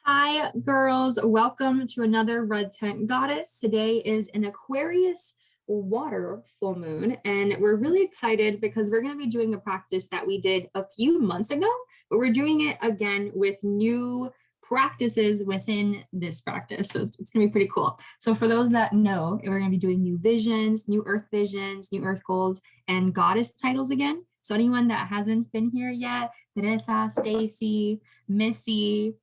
Hi, girls. Welcome to another Red Tent Goddess. Today is an Aquarius water full moon, and we're really excited because we're going to be doing a practice that we did a few months ago, but we're doing it again with new practices within this practice. So it's going to be pretty cool. So for those that know, we're going to be doing new visions, new earth goals, and goddess titles again. So anyone that hasn't been here yet, Teresa, Stacy, Missy,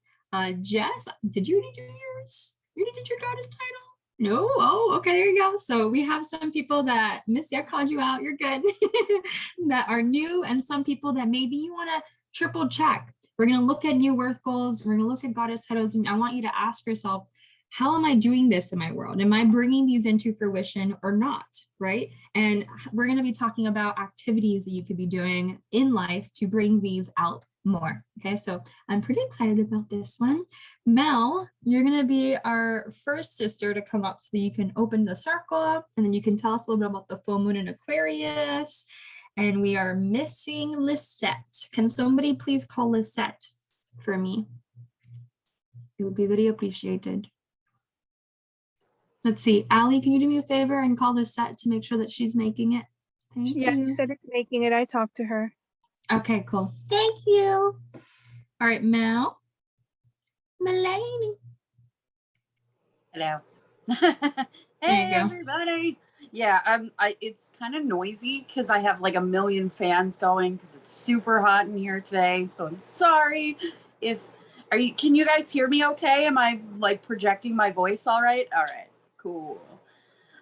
Jess, did you already do yours? You already did your goddess title? No? Oh, okay, there you go. So we have some people that, Missy, I called you out, you're good, that are new, and some people that maybe you want to triple check. We're going to look at new earth goals. We're going to look at goddess titles, and I want you to ask yourself, how am I doing this in my world? Am I bringing these into fruition or not, right? And we're going to be talking about activities that you could be doing in life to bring these out more. Okay, so I'm pretty excited about this one. Mel, you're going to be our first sister to come up so that you can open the circle, and then you can tell us a little bit about the full moon in Aquarius. And we are missing Lisette. Can somebody please call Lisette for me? It would be really appreciated. Let's see, Allie, can you do me a favor and call Lisette to make sure that she's making it? Thank you. She said it's making it. I talked to her. Okay, cool. Thank you. All right, Mel. Melanie. Hello. There you go. Everybody. Yeah, it's kind of noisy because I have like a million fans going because it's super hot in here today. So I'm sorry if can you guys hear me okay? Am I like projecting my voice all right? All right, cool.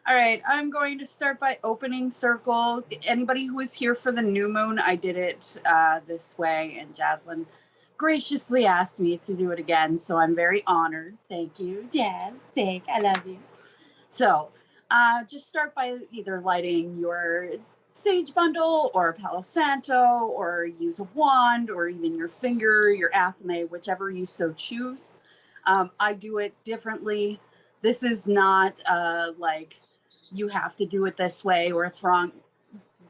All right, I'm going to start by opening circle. Anybody who was here for the new moon, I did it this way, and Jaslyn graciously asked me to do it again, so I'm very honored. Thank you, Jazz. I love you. So just start by either lighting your sage bundle or Palo Santo, or use a wand, or even your finger, your athame, whichever you so choose. I do it differently. This is not like you have to do it this way or it's wrong.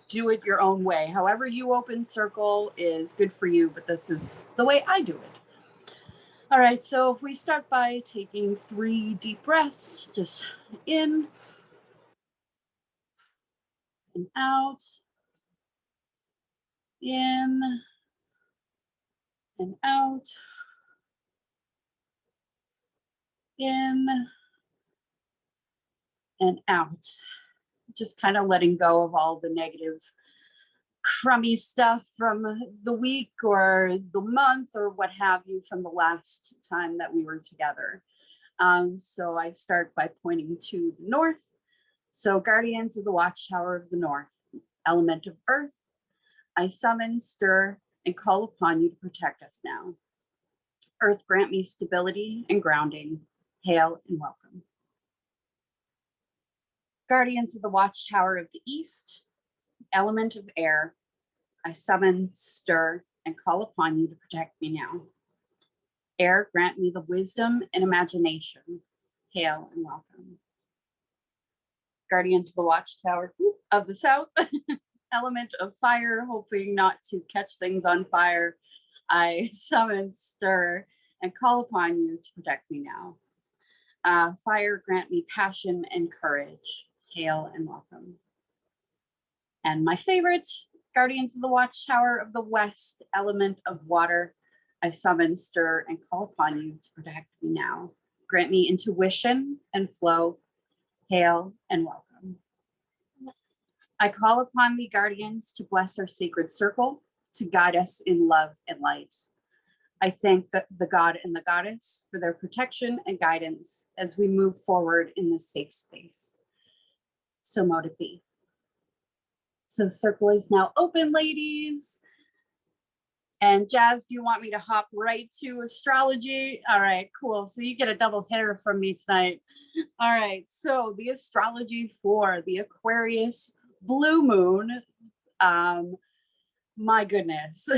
Do it your own way. However you open circle is good for you, but this is the way I do it. All right, so we start by taking 3 deep breaths, just in and out, in and out, in and out. Just kind of letting go of all the negative crummy stuff from the week or the month or what have you from the last time that we were together. So I start by pointing to the north. So guardians of the watchtower of the north, element of earth, I summon, stir, and call upon you to protect us now. Earth, grant me stability and grounding. Hail and welcome. Guardians of the watchtower of the east, element of air, I summon, stir, and call upon you to protect me now. Air, grant me the wisdom and imagination. Hail and welcome. Guardians of the watchtower of the south, element of fire, hoping not to catch things on fire, I summon, stir, and call upon you to protect me now. Fire, grant me passion and courage. Hail and welcome. And my favorite, guardians of the watchtower of the west, element of water, I summon, stir, and call upon you to protect me now. Grant me intuition and flow. Hail and welcome. I call upon the guardians to bless our sacred circle, to guide us in love and light. I thank the God and the goddess for their protection and guidance as we move forward in this safe space. So mote it be. So circle is now open, ladies. And Jazz, do you want me to hop right to astrology? All right, cool. So you get a double hitter from me tonight. All right, so the astrology for the Aquarius blue moon. My goodness.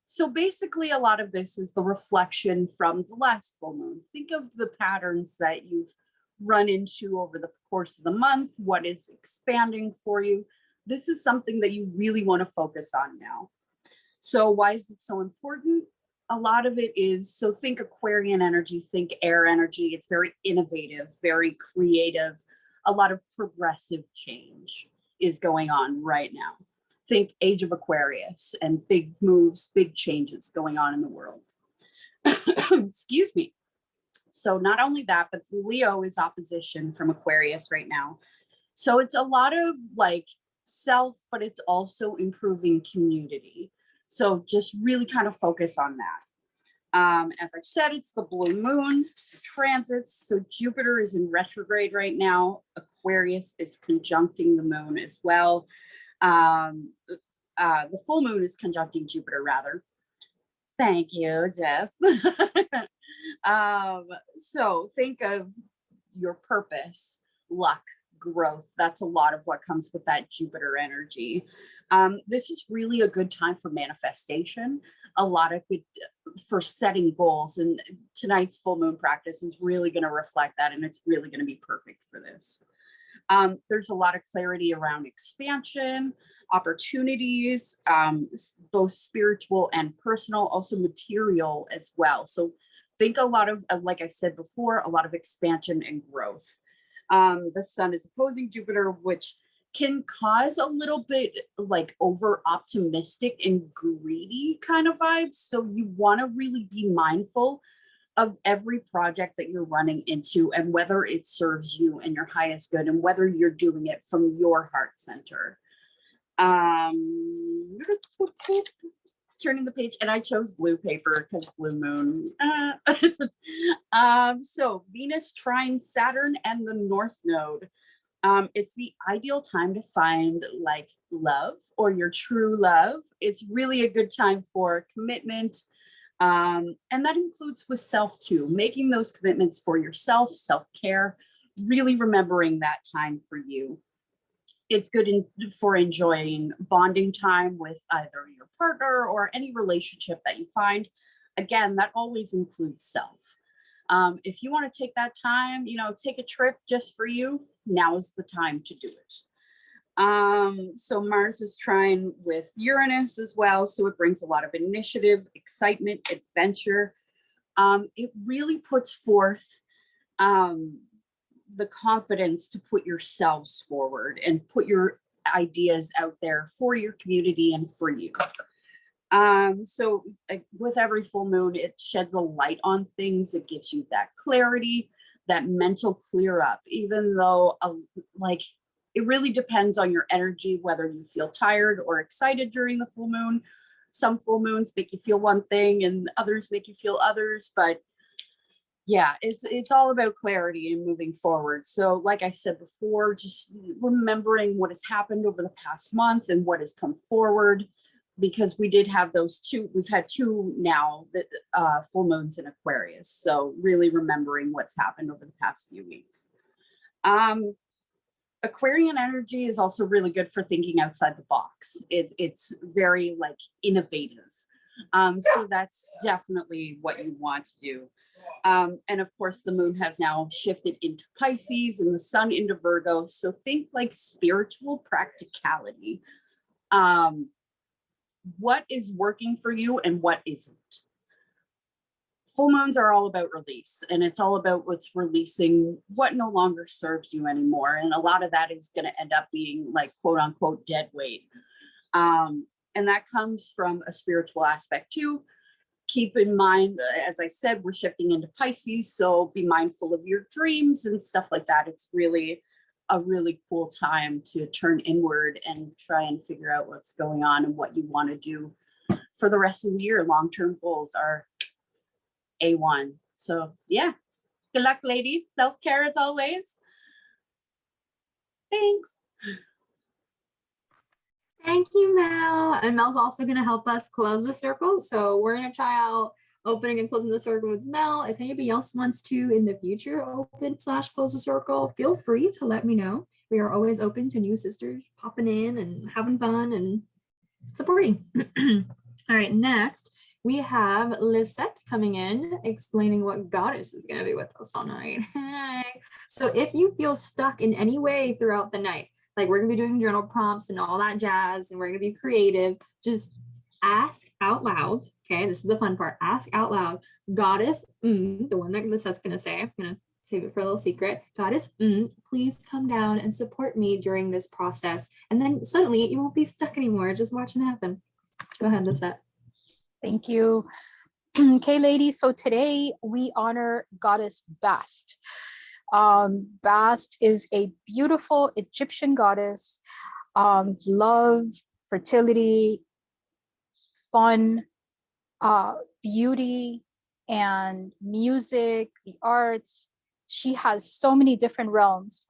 So basically a lot of this is the reflection from the last full moon. Think of the patterns that you've run into over the course of the month, what is expanding for you. This is something that you really want to focus on now. So why is it so important? a lot of it is, so think Aquarian energy, think air energy. It's very innovative, very creative. A lot of progressive change is going on right now. Think Age of Aquarius and big moves, big changes going on in the world. Excuse me. So not only that, but Leo is opposition from Aquarius right now. So it's a lot of like self, but it's also improving community. So just really kind of focus on that. As I said, it's the blue moon transits. So Jupiter is in retrograde right now. Aquarius is conjuncting the moon as well. The full moon is conjuncting Jupiter rather. Thank you, Jess. So think of your purpose, luck, growth. That's a lot of what comes with that Jupiter energy. This is really a good time for manifestation, a lot of good for setting goals. And tonight's full moon practice is really going to reflect that, and it's really going to be perfect for this. There's a lot of clarity around expansion, opportunities, both spiritual and personal, also material as well. So think a lot of, like I said before, a lot of expansion and growth. The sun is opposing Jupiter, which can cause a little bit like over optimistic and greedy kind of vibes. So you want to really be mindful of every project that you're running into and whether it serves you and your highest good and whether you're doing it from your heart center. Turning the page, and I chose blue paper because blue moon. So Venus trine Saturn and the North Node. It's the ideal time to find like love or your true love. It's really a good time for commitment. And that includes with self too, making those commitments for yourself, self-care, really remembering that time for you. It's good for enjoying bonding time with either your partner or any relationship that you find. Again, that always includes self. If you want to take that time, take a trip just for you, now is the time to do it. So Mars is trine with Uranus as well. So it brings a lot of initiative, excitement, adventure. It really puts forth the confidence to put yourselves forward and put your ideas out there for your community and for you. So with every full moon, it sheds a light on things. It gives you that clarity, that mental clear up, even though it really depends on your energy, whether you feel tired or excited during the full moon. Some full moons make you feel one thing and others make you feel others, but yeah, it's all about clarity and moving forward. So like I said before, just remembering what has happened over the past month and what has come forward, because we did have those two, we've had two now that full moons in Aquarius. So really remembering what's happened over the past few weeks. Aquarian energy is also really good for thinking outside the box. It's very like innovative. So that's definitely what you want to do. And of course, the moon has now shifted into Pisces and the sun into Virgo. So think like spiritual practicality. What is working for you and what isn't? Full moons are all about release, and it's all about what's releasing what no longer serves you anymore. And a lot of that is going to end up being like quote unquote dead weight. And that comes from a spiritual aspect too. Keep in mind, as I said, we're shifting into Pisces, so be mindful of your dreams and stuff like that. It's really a really cool time to turn inward and try and figure out what's going on and what you want to do for the rest of the year. Long-term goals are A1. So yeah, good luck, ladies. Self-care as always. Thanks. Thank you, Mel. And Mel's also going to help us close the circle. So we're going to try out opening and closing the circle with Mel. If anybody else wants to in the future open/close the circle, feel free to let me know. We are always open to new sisters popping in and having fun and supporting. All right, next we have Lisette coming in, explaining what goddess is going to be with us all night. So if you feel stuck in any way throughout the night, like we're gonna be doing journal prompts and all that jazz, and we're gonna be creative, just ask out loud. Okay, this is the fun part. Ask out loud, Goddess, the one that Lisette's gonna say. I'm gonna save it for a little secret. Goddess, please come down and support me during this process. And then suddenly you won't be stuck anymore. Just watch it happen. Go ahead, Lisette. Thank you. Okay, ladies, so today we honor Goddess Bast. Bast is a beautiful Egyptian goddess, love, fertility, fun, beauty, and music, the arts. She has so many different realms,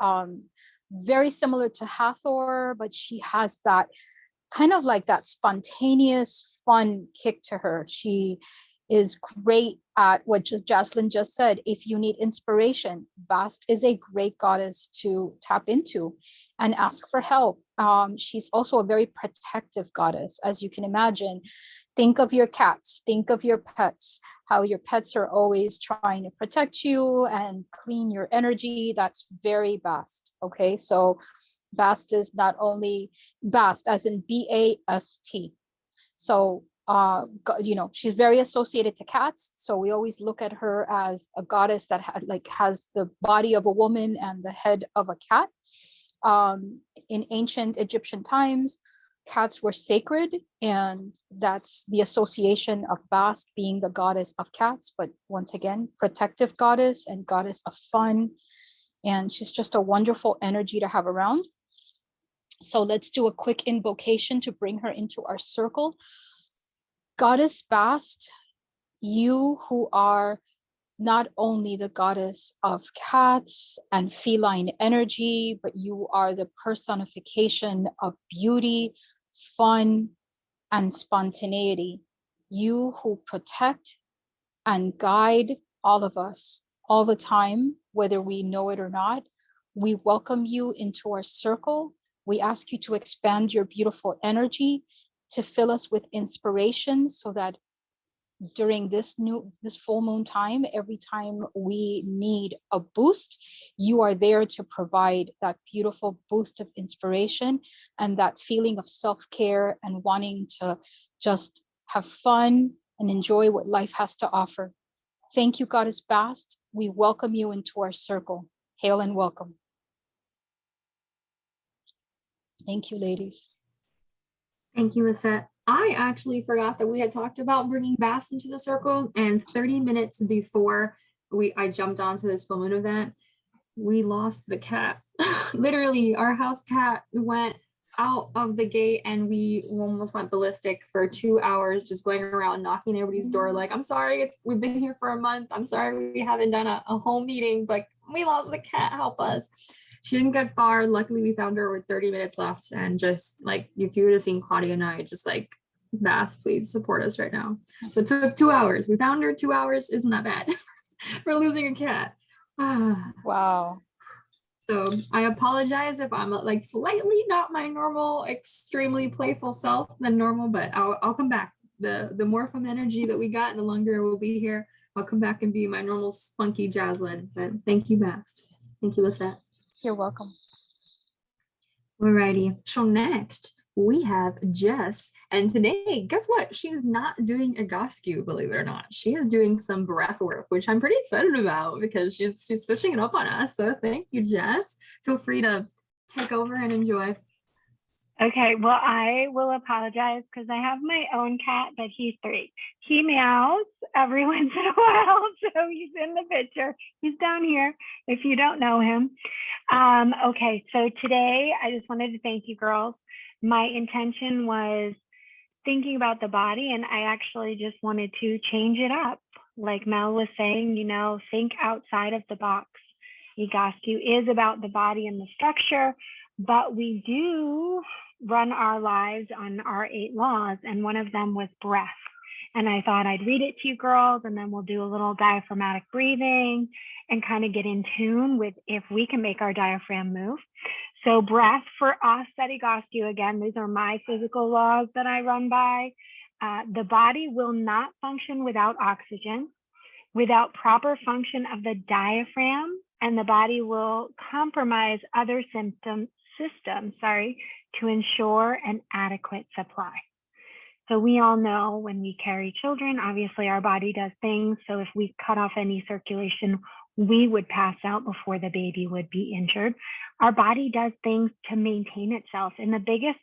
very similar to Hathor, but she has that kind of like that spontaneous, fun kick to her. She is great at what Jocelyn just said. If you need inspiration, Bast is a great goddess to tap into and ask for help. She's also a very protective goddess, as you can imagine. Think of your cats, think of your pets, how your pets are always trying to protect you and clean your energy. That's very Bast. Okay, so Bast is not only Bast as in B-A-S-T. So she's very associated to cats. So we always look at her as a goddess that has the body of a woman and the head of a cat. In ancient Egyptian times, cats were sacred, and that's the association of Bast being the goddess of cats. But once again, protective goddess and goddess of fun. And she's just a wonderful energy to have around. So let's do a quick invocation to bring her into our circle. Goddess Bast, you who are not only the goddess of cats and feline energy, but you are the personification of beauty, fun, and spontaneity. You who protect and guide all of us all the time, whether we know it or not. We welcome you into our circle. We ask you to expand your beautiful energy, to fill us with inspiration, so that during this full moon time, every time we need a boost, you are there to provide that beautiful boost of inspiration and that feeling of self-care and wanting to just have fun and enjoy what life has to offer. Thank you, Goddess Bast. We welcome you into our circle. Hail and welcome. Thank you, ladies. Thank you, Lisette. I actually forgot that we had talked about bringing Bast into the circle, and 30 minutes before I jumped onto this full moon event, we lost the cat. Literally, our house cat went out of the gate, and we almost went ballistic for 2 hours, just going around knocking everybody's door like, I'm sorry, we've been here for a month. I'm sorry we haven't done a home meeting, but we lost the cat, help us. She didn't get far. Luckily, we found her with 30 minutes left. And just like, if you would have seen Claudia and I, just like, Bast, please support us right now. So it took 2 hours. We found her 2 hours. Isn't that bad? For losing a cat. Wow. So I apologize if I'm like slightly not my normal, extremely playful self than normal, but I'll come back. The more from energy that we got, the longer we'll be here. I'll come back and be my normal spunky Jocelyn. But thank you, Bast. Thank you, Lisette. You're welcome. Alrighty, so next we have Jess, and today, guess what? She is not doing a Goskew, believe it or not. She is doing some breath work, which I'm pretty excited about because she's switching it up on us. So thank you, Jess. Feel free to take over and enjoy. Okay, well, I will apologize because I have my own cat, but he's 3. He meows every once in a while, so he's in the picture. He's down here if you don't know him. Okay, so today I just wanted to thank you, girls. My intention was thinking about the body, and I actually just wanted to change it up. Like Mel was saying, think outside of the box. Egoscue is about the body and the structure, but we do run our lives on our 8 laws, and one of them was breath. And I thought I'd read it to you girls, and then we'll do a little diaphragmatic breathing and kind of get in tune with if we can make our diaphragm move. So breath for us at Egoscue, again, these are my physical laws that I run by. The body will not function without oxygen, without proper function of the diaphragm, and the body will compromise other systems to ensure an adequate supply. So we all know when we carry children, obviously our body does things. So if we cut off any circulation, we would pass out before the baby would be injured. Our body does things to maintain itself. And the biggest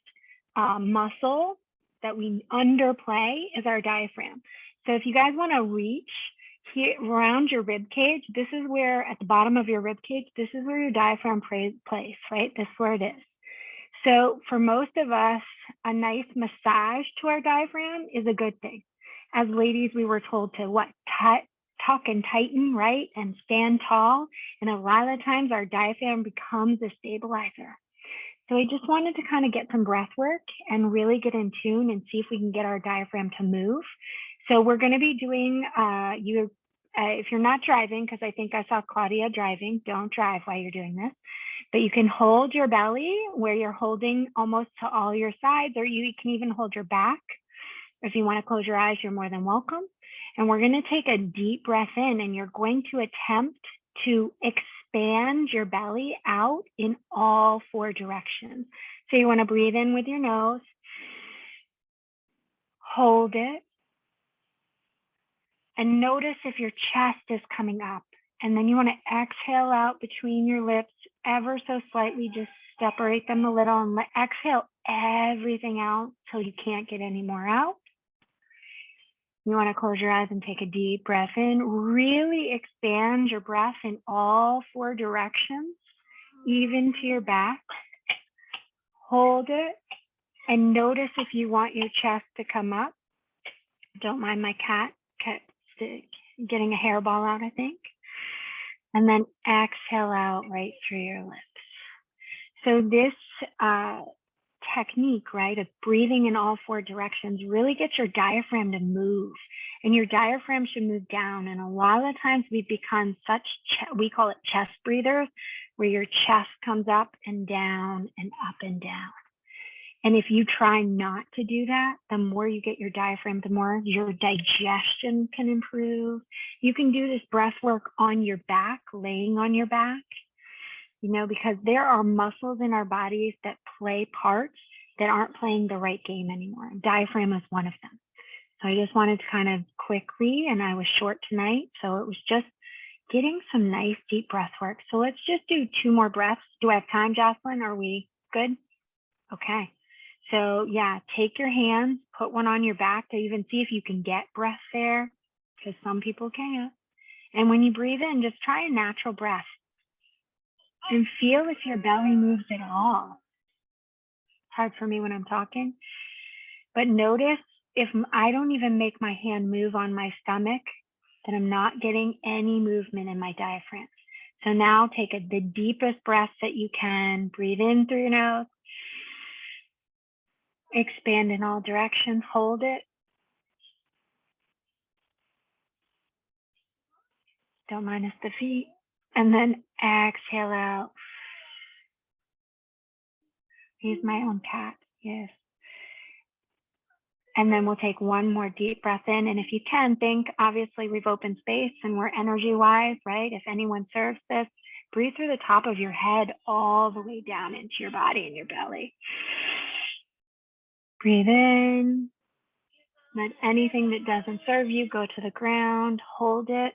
muscle that we underplay is our diaphragm. So if you guys want to reach here around your rib cage, this is where at the bottom of your rib cage, this is where your diaphragm plays, right? This is where it is. So for most of us, a nice massage to our diaphragm is a good thing. As ladies, we were told to what? Tuck and tighten, right? And stand tall. And a lot of the times our diaphragm becomes a stabilizer. So I just wanted to kind of get some breath work and really get in tune and see if we can get our diaphragm to move. So we're going to be doing, if you're not driving, because I think I saw Claudia driving, don't drive while you're doing this. But you can hold your belly where you're holding almost to all your sides, or you can even hold your back. If you want to close your eyes, you're more than welcome. And we're going to take a deep breath in, and you're going to attempt to expand your belly out in all 4 directions. So you want to breathe in with your nose, hold it, and notice if your chest is coming up. And then you want to exhale out between your lips ever so slightly, just separate them a little and exhale everything out till you can't get any more out. You want to close your eyes and take a deep breath in. Really expand your breath in all 4 directions, even to your back. Hold it and notice if you want your chest to come up. Don't mind my cat getting a hairball out, I think. And then exhale out right through your lips. So this technique, right, of breathing in all 4 directions really gets your diaphragm to move. And your diaphragm should move down. And a lot of the times we've become we call it chest breathers, where your chest comes up and down and up and down. And if you try not to do that, the more you get your diaphragm, the more your digestion can improve. You can do this breath work on your back, laying on your back, you know, because there are muscles in our bodies that play parts that aren't playing the right game anymore. Diaphragm is one of them. So I just wanted to kind of quickly, and I was short tonight, so it was just getting some nice deep breath work. So let's just do 2 more breaths. Do I have time, Jocelyn? Are we good? Okay. So yeah, take your hands, put one on your back to even see if you can get breath there, because some people can't. And when you breathe in, just try a natural breath and feel if your belly moves at all. It's hard for me when I'm talking, but notice if I don't even make my hand move on my stomach, then I'm not getting any movement in my diaphragm. So now take the deepest breath that you can. Breathe in through your nose. Expand in all directions, hold it. Don't minus the feet. And then exhale out. He's my own cat, yes. And then we'll take one more deep breath in. And if you can, think, obviously we've opened space and we're energy-wise, right? If anyone serves this, breathe through the top of your head all the way down into your body and your belly. Breathe in. Let anything that doesn't serve you go to the ground. Hold it.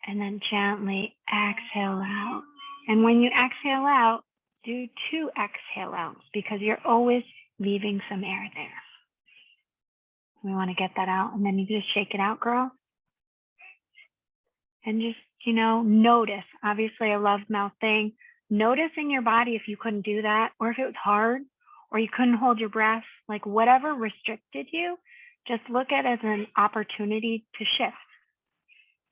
And then gently exhale out. And when you exhale out, do 2 exhale outs because you're always leaving some air there. We want to get that out. And then you just shake it out, girl. And just, you know, notice. Obviously, I love mouth thing. Notice in your body if you couldn't do that, or if it was hard, or you couldn't hold your breath, like whatever restricted you, just look at it as an opportunity to shift,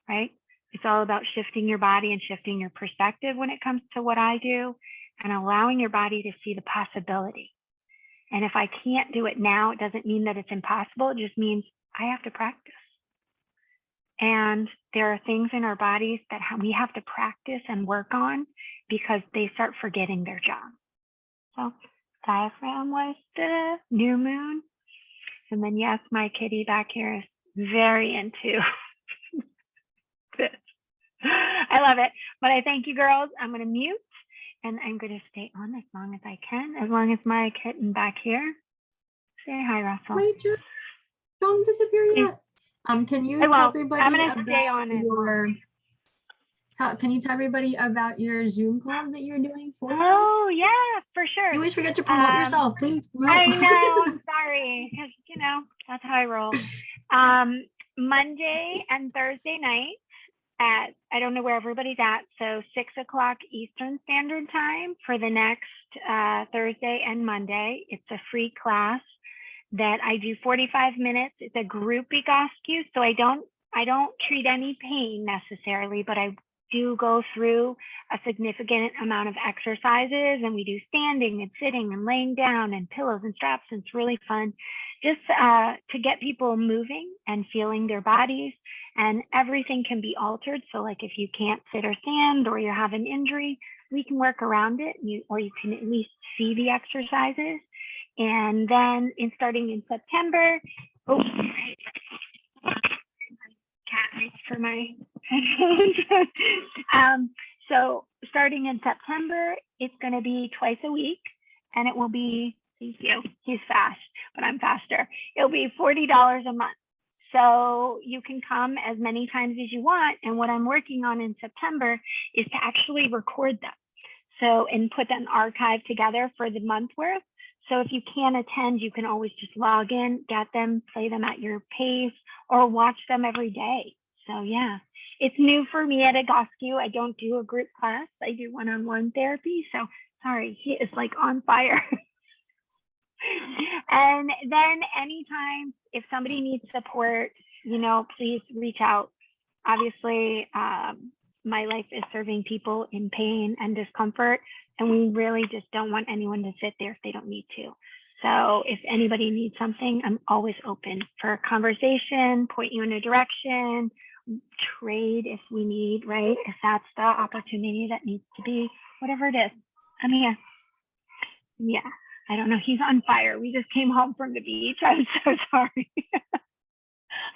right? It's all about shifting your body and shifting your perspective when it comes to what I do and allowing your body to see the possibility. And if I can't do it now, it doesn't mean that it's impossible. It just means I have to practice. And there are things in our bodies that we have to practice and work on because they start forgetting their job. So diaphragm was the new moon. And then yes, my kitty back here is very into this. I love it. But I thank you, girls. I'm going to mute And I'm going to stay on as long as I can, as long as my kitten back here. Say hi, Russell. Wait, Jess, don't disappear yet. Can you I tell won't. everybody I'm going to stay about on as your, long. can you tell everybody about your Zoom calls that you're doing for you guys? Oh, yeah, for sure. You always forget to promote yourself. Please promote. I know. I'm sorry. Because, you know, that's how I roll. Monday and Thursday night at, I don't know where everybody's at, so 6 o'clock Eastern Standard Time for the next Thursday and Monday. It's a free class that I do 45 minutes. It's a group egoscue, so I don't treat any pain necessarily, but I do go through a significant amount of exercises, and we do standing and sitting and laying down and pillows and straps, and it's really fun just to get people moving and feeling their bodies. And everything can be altered. So like if you can't sit or stand, or you have an injury, we can work around it, or you can at least see the exercises. And then starting in September, cat reached for my headphones. So starting in September, it's going to be twice a week, and it will be, thank you, he's fast, but I'm faster. It'll be $40 a month. So you can come as many times as you want. And what I'm working on in September is to actually record them. So, and put an archive together for the month worth. So if you can't attend, you can always just log in, get them, play them at your pace, or watch them every day. So yeah, it's new for me at Egoscue. I don't do a group class. I do one-on-one therapy. So sorry, he is like on fire. And then anytime, if somebody needs support, you know, please reach out. Obviously, my life is serving people in pain and discomfort, and we really just don't want anyone to sit there if they don't need to. So if anybody needs something, I'm always open for a conversation, point you in a direction, trade if we need, right? If that's the opportunity that needs to be, whatever it is, I'm here. Yeah, I don't know. He's on fire. We just came home from the beach. I'm so sorry.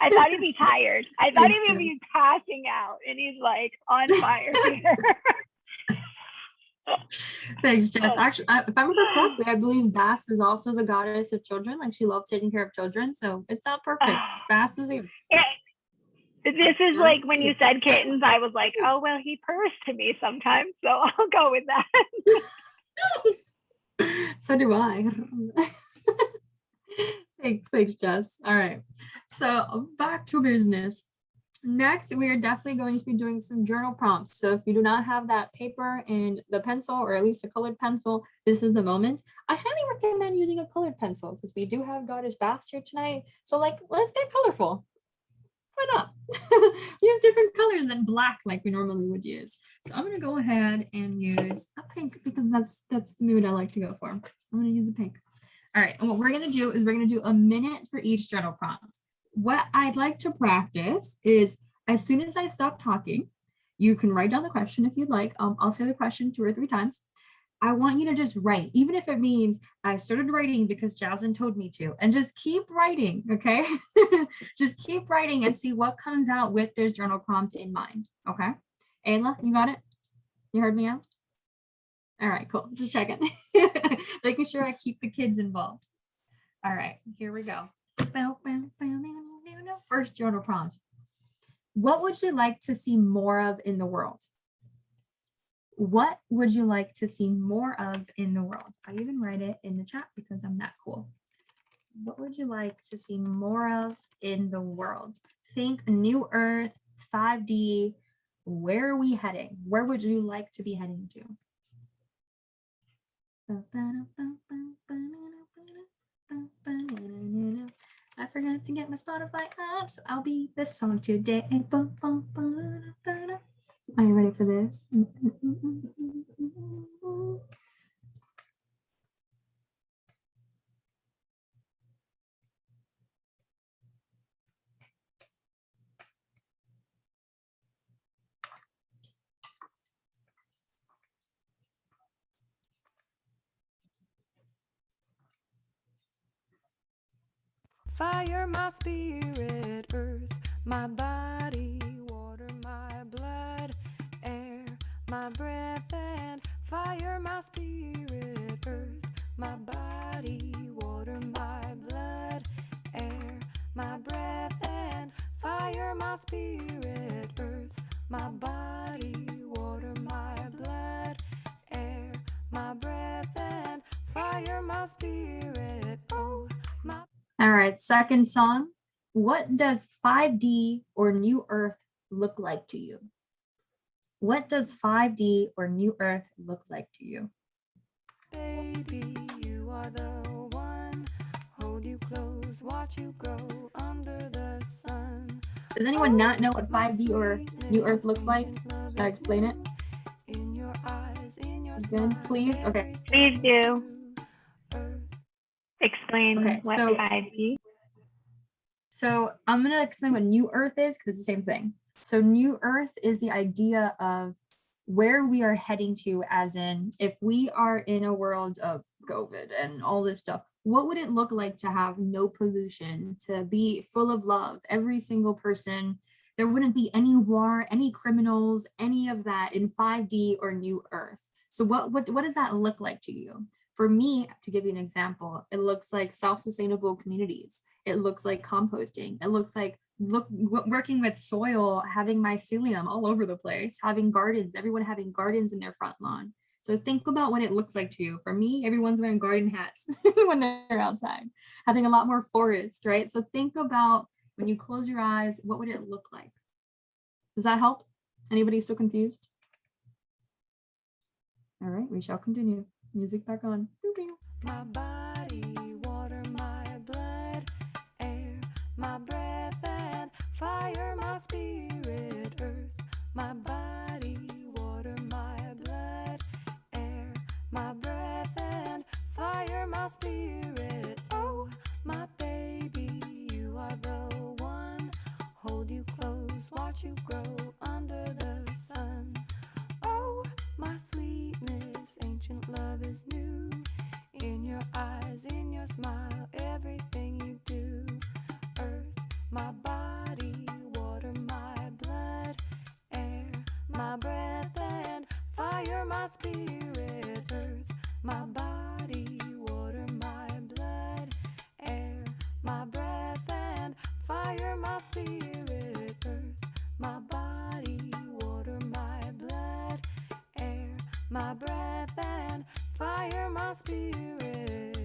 I thought he'd be tired. I thought he would be passing out, and he's like on fire here. Thanks, Jess. Actually, if I remember correctly, I believe Bass is also the goddess of children. Like she loves taking care of children, so it's not perfect. Bass is here. Yeah. This is like when you said kittens, I was like, oh, well, he purrs to me sometimes, so I'll go with that. So do I. Thanks, Jess. All right. So back to business. Next, we are definitely going to be doing some journal prompts. So if you do not have that paper and the pencil, or at least a colored pencil, this is the moment. I highly recommend using a colored pencil because we do have Goddess Bast here tonight. So like, let's get colorful. Why not? Use different colors than black like we normally would use. So I'm going to go ahead and use a pink because that's the mood I like to go for. I'm going to use a pink. All right, and what we're going to do is we're going to do a minute for each journal prompt. What I'd like to practice is as soon as I stop talking, you can write down the question if you'd like. I'll say the question 2 or 3 times. I want you to just write, even if it means I started writing because Jasmine told me to, and just keep writing, okay? Just keep writing and see what comes out with this journal prompt in mind, okay? Ayla, you got it? You heard me out? All right, cool, just checking. Making sure I keep the kids involved. All right, here we go. First journal prompt. What would you like to see more of in the world? What would you like to see more of in the world? I even write it in the chat because I'm that cool. What would you like to see more of in the world? Think New Earth, 5D. Where are we heading? Where would you like to be heading to? I forgot to get my Spotify app, so I'll be this song today. Are you ready for this? Fire my spirit, earth, my body, water, my blood, air, my breath, and fire my spirit, earth my body, water my blood, air my breath, and fire my spirit, earth my body, water my blood, air my breath, and fire my spirit. Oh, my. All right, second song. What does 5D or New Earth look like to you? What does 5D or New Earth look like to you? Baby, you are the one. Hold you close, watch you grow under the sun. Does anyone not know what 5D or New Earth looks like? Should I explain it? In your eyes, in your Again, please? Okay. Please do. Explain Okay, what so 5D. So I'm going to explain what New Earth is because it's the same thing. So New Earth is the idea of where we are heading to, as in if we are in a world of COVID and all this stuff, what would it look like to have no pollution, to be full of love, every single person? There wouldn't be any war, any criminals, any of that in 5D or New Earth. So what does that look like to you? For me, to give you an example, it looks like self-sustainable communities. It looks like composting. It looks like working with soil, having mycelium all over the place, having gardens, everyone having gardens in their front lawn. So think about what it looks like to you. For me, everyone's wearing garden hats when they're outside, having a lot more forest, right? So think about when you close your eyes, what would it look like? Does that help? Anybody still confused? All right, we shall continue. Music back on. My body, water my blood, air my breath, and fire my spirit, earth my body, water my blood, air my breath, and fire my spirit. Oh, my baby, you are the one. Hold you close, watch you grow under the sun. Oh, my sweetness, ancient love is new. In your eyes, in your smile, everything you do. Earth, my body, water, my blood, air, my breath, and fire, my spirit. Earth, my body, water, my blood, air, my breath, and fire, my spirit. Earth, my body, water, my blood, air, my breath, and fire my spirit.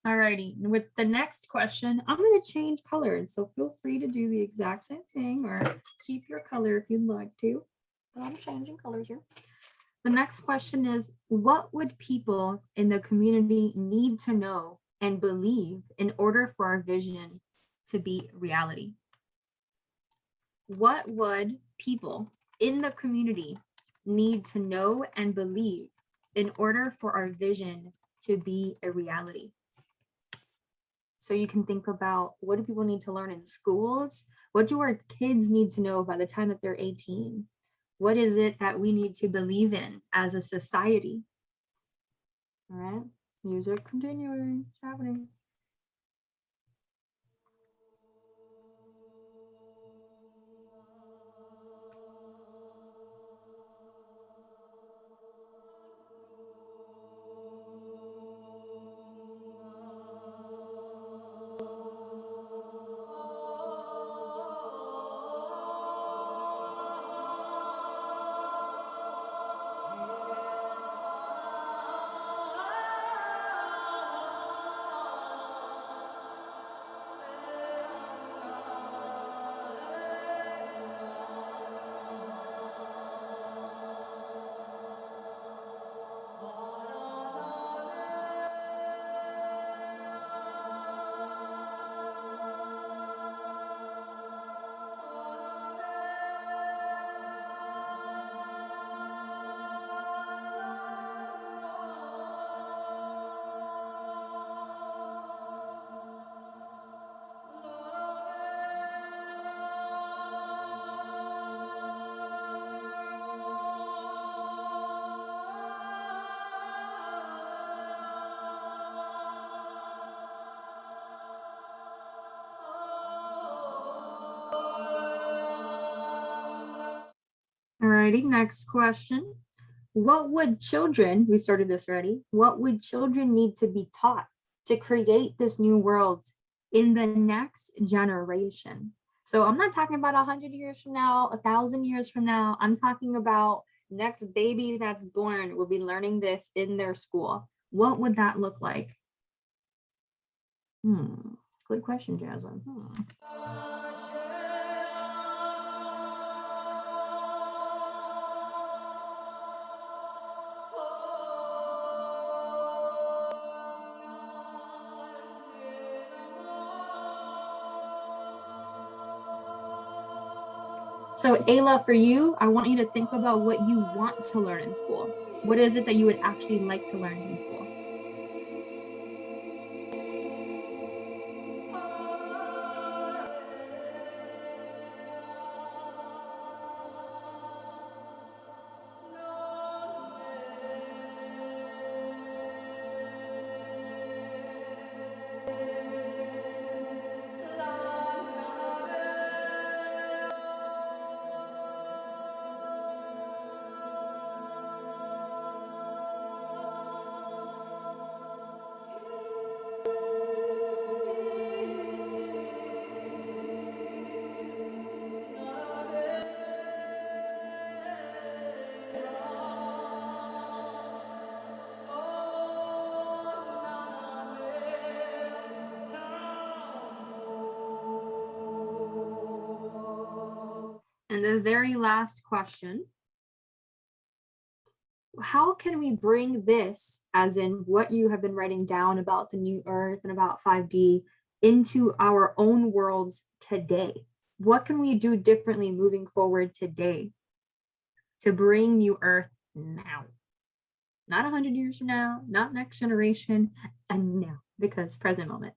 Alrighty, with the next question, I'm going to change colors. So feel free to do the exact same thing or keep your color if you'd like to. But I'm changing colors here. The next question is, what would people in the community need to know and believe in order for our vision to be reality? What would people in the community need to know and believe in order for our vision to be a reality? So you can think about, what do people need to learn in schools? What do our kids need to know by the time that they're 18? What is it that we need to believe in as a society? All right, music continuing, it's happening. Alrighty, next question. What would children, we started this already, what would children need to be taught to create this new world in the next generation? So I'm not talking about 100 years from now, 1,000 years from now. I'm talking about next baby that's born will be learning this in their school. What would that look like? Good question, Jasmine. So Ayla, for you, I want you to think about what you want to learn in school. What is it that you would actually like to learn in school? And the very last question, how can we bring this, as in what you have been writing down about the new earth and about 5D, into our own worlds today? What can we do differently moving forward today to bring new earth now? Not 100 years from now, not next generation, and now, because present moment.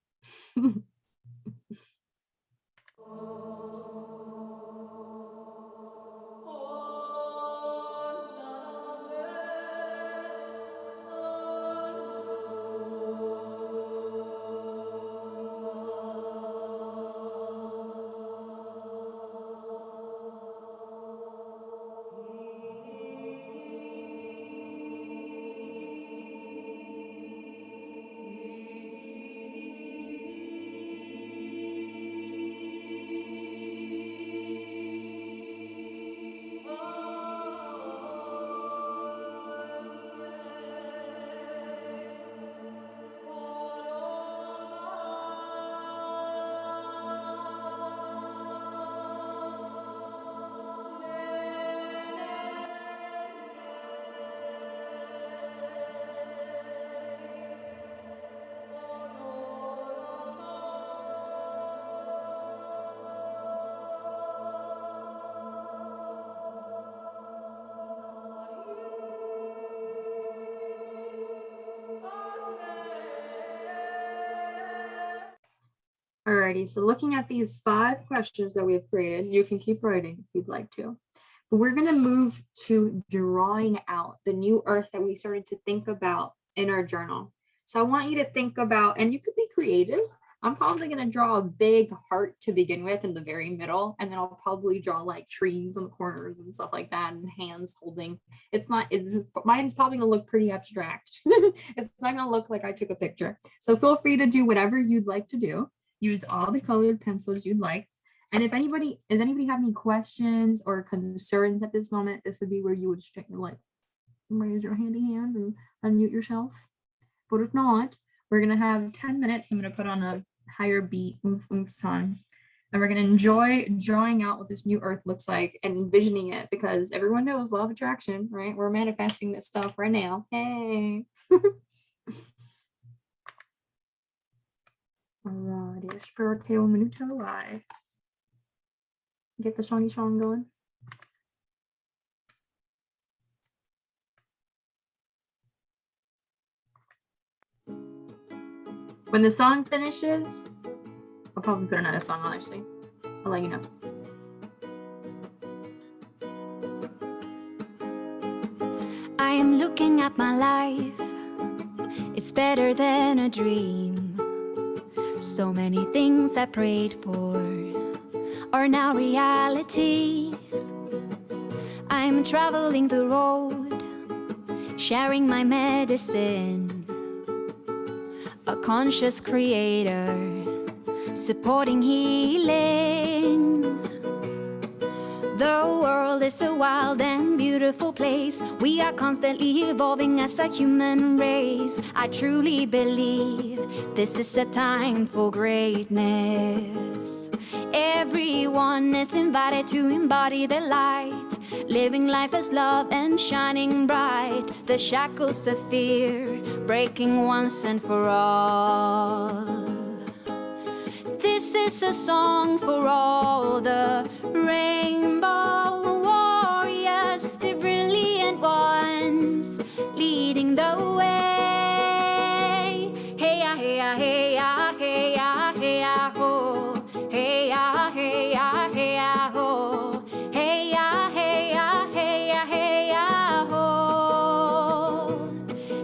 Alrighty, so looking at these 5 questions that we have created, you can keep writing if you'd like to. But we're going to move to drawing out the new earth that we started to think about in our journal. So I want you to think about, and you could be creative. I'm probably going to draw a big heart to begin with in the very middle, and then I'll probably draw like trees on the corners and stuff like that, and hands holding. Mine's probably going to look pretty abstract. It's not going to look like I took a picture. So feel free to do whatever you'd like to do. Use all the colored pencils you'd like. And if anybody have any questions or concerns at this moment, this would be where you would like raise your handy hand and unmute yourself. But if not, we're gonna have 10 minutes. I'm gonna put on a higher beat, oomph oomph song. And we're gonna enjoy drawing out what this new earth looks like and envisioning it, because everyone knows law of attraction, right? We're manifesting this stuff right now. Hey. Alrighty, espérate un minuto while get the songy song going. When the song finishes, I'll probably put another song on, actually. I'll let you know. I am looking at my life. It's better than a dream. So many things I prayed for are now reality. I'm traveling the road, sharing my medicine. A conscious creator, supporting healing. The world is a wild and beautiful place. We are constantly evolving as a human race. I truly believe this is a time for greatness. Everyone is invited to embody the light, living life as love and shining bright. The shackles of fear breaking once and for all. This is a song for all the rainbow warriors, the brilliant ones leading the way. Hey ya, hey ya, hey ya, hey ya, hey ya, ho. Hey ya, hey ya, hey ya, ho. Hey ya, hey ya, hey ya, hey ya, ho.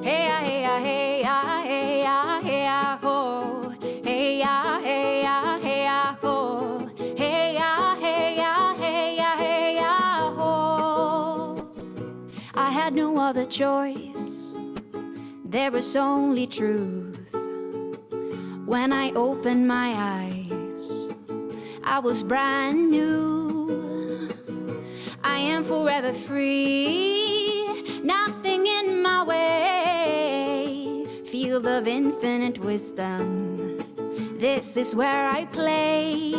Hey ya, hey ya, hey ya, hey ya, hey ya, ho. Hey ya, hey ya, hey ya, ho. Hey ya, hey ya, hey ya, hey ya, ho. I had no other choice. There was only truth. When I opened my eyes, I was brand new. I am forever free, nothing in my way. Field of infinite wisdom, this is where I play.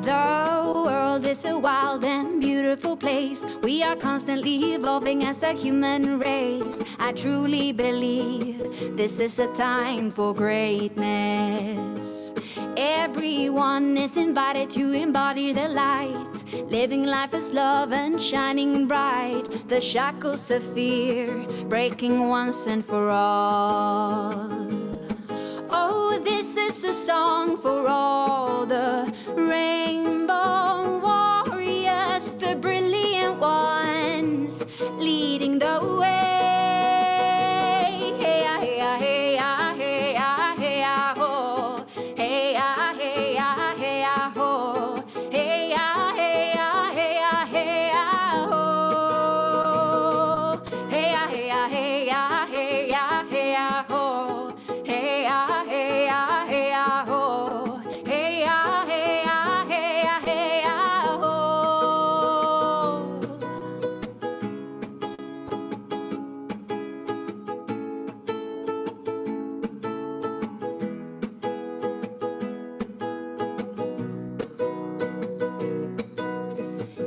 The world is a wild and beautiful place. We are constantly evolving as a human race. I truly believe this is a time for greatness. Everyone is invited to embody the light, living life as love and shining bright. The shackles of fear breaking once and for all. Oh, this is a song for all the rainbow warriors, the brilliant ones leading the way. Hey ya, hey ya, hey ya, hey ya, hey ya, ho. Hey ya, hey ya, hey ya, ho. Hey ya, hey ya, hey ya, hey ya, ho. Hey ya, hey ya, hey ya, hey ya, hey ya, ho. Hey ya, hey ya, hey ya, ho. Hey ya, hey ya, hey ya, hey ya, ho.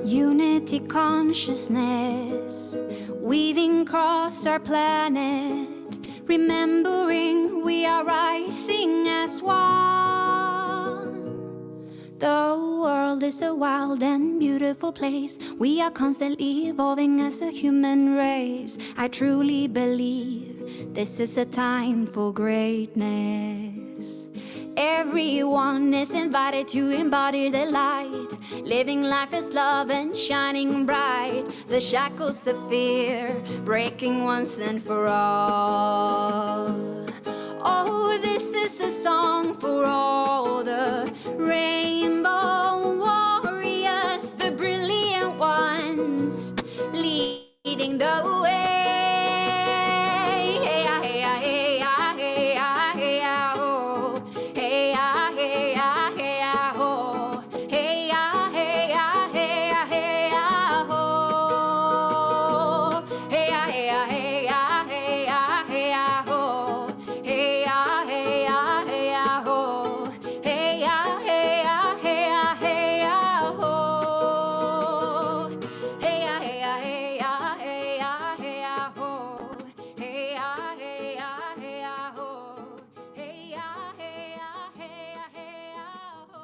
Unity consciousness weaving across our planet, remembering we are rising as one. The world is a wild and beautiful place. We are constantly evolving as a human race. I truly believe this is a time for greatness. Everyone is invited to embody the light, living life as love and shining bright. The shackles of fear breaking once and for all. Oh, this is a song for all the rainbow warriors, the brilliant ones leading the way. Hey ya, hey ya, hey ya, hey ya, hey ya, ho. Hey ya, hey ya, hey ya, ho. Hey ya, hey ya, hey ya, hey ya, ho. Hey ya, hey ya, hey ya, hey ya, hey ya, ho. Hey ya, hey ya, hey ya, ho. Hey ya, hey ya, hey ya, hey ya, ho. Hey ya, hey ya, hey ya, hey ya, hey ya, ho. Hey ya, hey ya, hey ya, ho. Hey ya, hey ya, hey ya, hey ya, ho.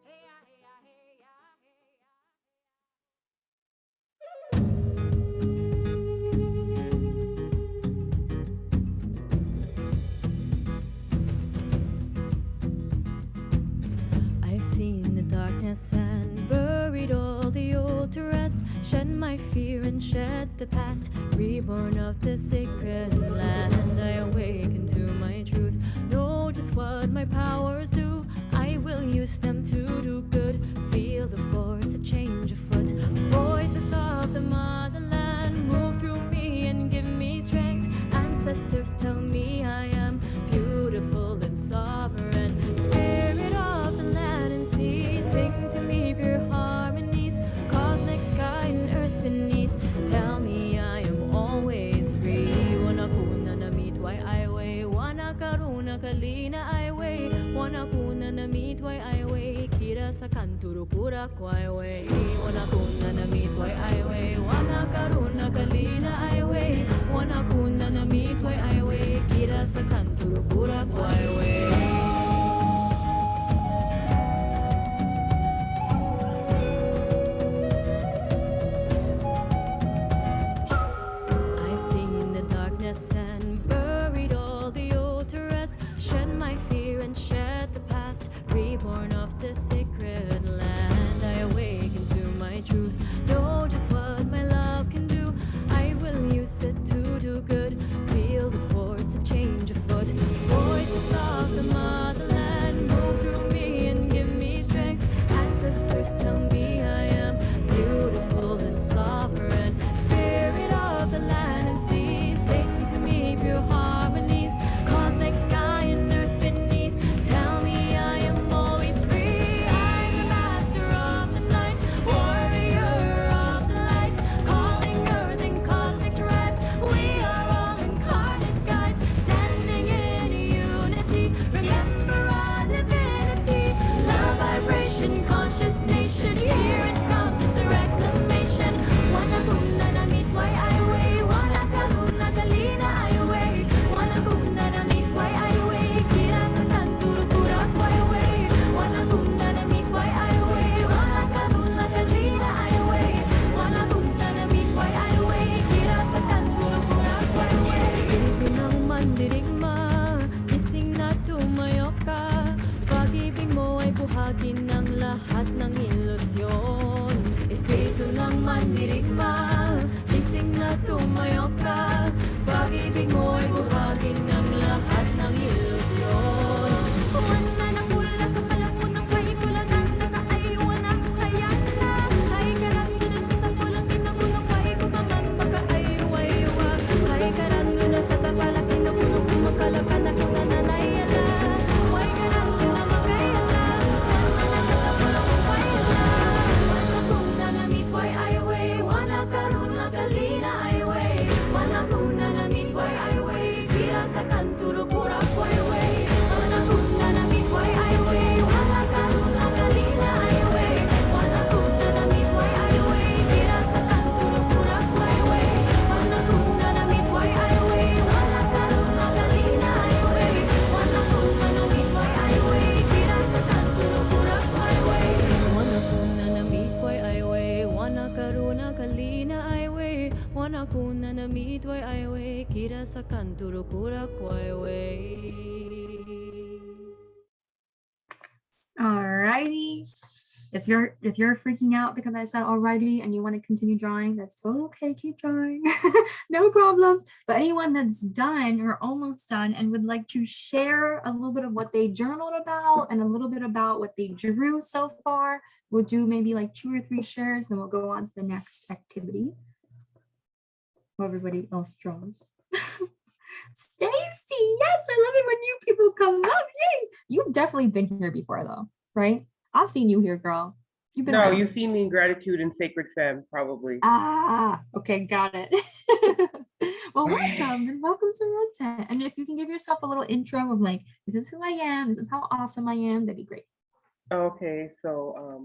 Hey ya, hey ya, hey ya, hey ya. I've seen the darkness and buried all the old to rest. Shed my fear and shed the past. Reborn of the sacred land. I awaken to my truth. Know just what my powers do. I will use them to do good. Feel the force, a change. karuna kalina highway. Wana kuna na mitway highway. Kira sa kanturo kura highway. Wana kuna na mitway highway. Wana karuna kalina highway. Wana kuna na mitway highway. Kira sa kanturo kura highway. And buried all the old to rest. Shed my fear and shed the past. Reborn of the sacred land. I awaken to my truth. Know just what my love can do. I will use it to do good. Feel the force to change afoot. Voices of the motherland move through me and give me strength. Ancestors tell me I am beautiful and sovereign. Spirit of the land and sea, sing to me pure harmonies. Cosmic sky and earth beneath, tell me I am always free. I'm the master of the night, warrior of the light, calling earth in cosmic tribes. We are all incarnate guides, standing in unity. Remember our divinity, love vibration, conscious nation. Here it comes, the reclamation. Wana kuna na mitway highway, wana karuna kalina highway, wana kuna na mitway highway, kira sa kanturo kurak highway, wana kuna na mitway highway, wana karuna kalina highway, wana kuna na mitway highway, kira sa kanturo kurak highway. Espiritu ng mandirigma, gising na tumayo ka, pag-ibig mo ay buhagin ng lahat ng ilusyon. Espiritu ng mandirigma, gising na tumayo ka, pag-ibig mo ay buhagin ng lahat ng ilusyon. Wala na pula sa palamunang pahigula ng nakaayuan na kayan na. Ay karando na sa tapulang kinabunong pahigo mamamba ka ayuwa. Ay karando na sa tapalang kinabunong kumakalakan na kuna na nayala. Ay karando na magayala, wala na sa tapulang kupayala. Wala kuna na mitway highway, wana karuna kalina highway, wana kuna na mitway highway, kira sa kanturo kurak highway, wana kuna na mitway highway, wana karuna kalina highway, wana kuna na mitway highway, kira sa kanturo kurak highway, wana kuna na mitway highway, wana karuna kalina highway, wana kuna na mitway highway, kira sa kanturo kurak highway, wana kuna na mitway highway, wana karuna kalina highway, wana kuna na mitway highway, kira sa kanturo kurak highway. Alrighty. If you're freaking out because I said alrighty and you want to continue drawing, that's totally okay. Keep drawing. No problems. But anyone that's done or almost done and would like to share a little bit of what they journaled about and a little bit about what they drew so far, we'll do maybe like 2 or 3 shares, then we'll go on to the next activity. While everybody else draws. Stacy, yes, I love it when new people come up. Yay! You've definitely been here before though, right? I've seen you here, girl. You've been No, around. you've seen me in Gratitude and Sacred Femme, probably. Ah, okay, got it. Well, welcome and welcome to Red Tent. And if you can give yourself a little intro of like, this is who I am, this is how awesome I am, that'd be great. Okay, so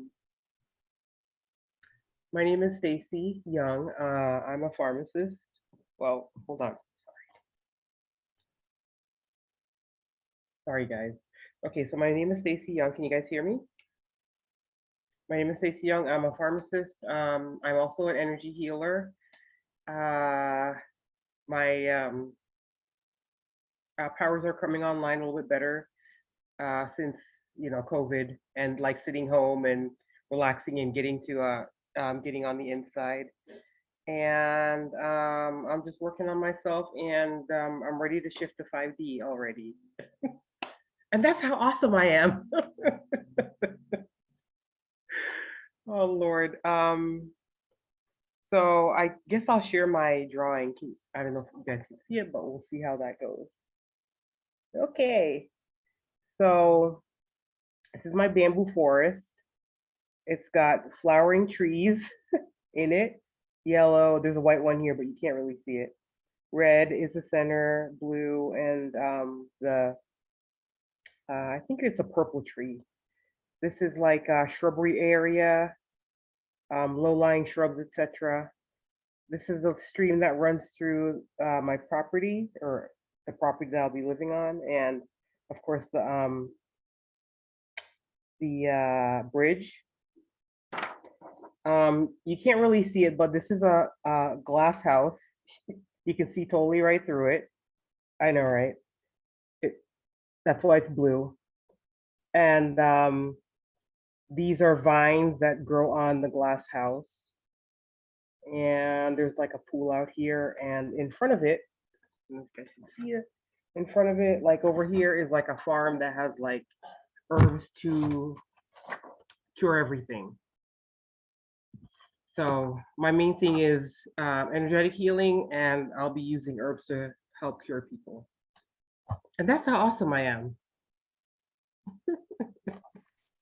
my name is Stacy Young. I'm a pharmacist. Well, hold on. Sorry, guys. Okay, so my name is Stacy Young. Can you guys hear me? My name is Stacy Young. I'm a pharmacist. I'm also an energy healer. My powers are coming online a little bit better since COVID and like sitting home and relaxing and getting to getting on the inside. And I'm just working on myself, and I'm ready to shift to 5D already. And that's how awesome I am. Oh Lord. So I guess I'll share my drawing. I don't know if you guys can see it, but we'll see how that goes. Okay. So this is my bamboo forest. It's got flowering trees in it. Yellow, there's a white one here, but you can't really see it. Red is the center, blue, and the I think it's a purple tree. This is like a shrubbery area, low-lying shrubs, etc. This is a stream that runs through my property, or the property that I'll be living on, and of course the bridge. You can't really see it, but this is a glass house. You can see totally right through it. I know, right? That's why it's blue. And these are vines that grow on the glass house. And there's like a pool out here, and in front of it, I don't know if you guys can see it. In front of it, like over here, is like a farm that has like herbs to cure everything. So my main thing is energetic healing, and I'll be using herbs to help cure people. And that's how awesome I am.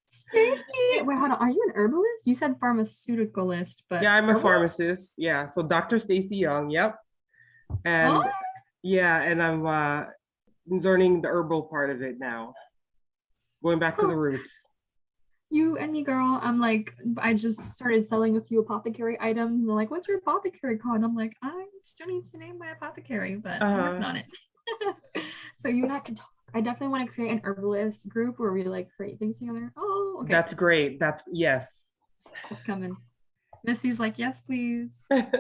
Stacy, wait, hold on. Are you an herbalist? You said pharmaceuticalist, but Yeah, I'm a herbalist? pharmacist. Yeah, so Dr. Stacy Young. Yep. And Oh, yeah, and I'm learning the herbal part of it now, going back to the roots. you and me, girl. I'm like, I just started selling a few apothecary items, and they're like, "What's your apothecary called?" And I'm like, I still need to name my apothecary, but I'm working on it. So you and I can talk. I definitely want to create an herbalist group where we like create things together. Oh, okay. That's great. That's yes. It's coming. Missy's like, yes, please. Thank Thank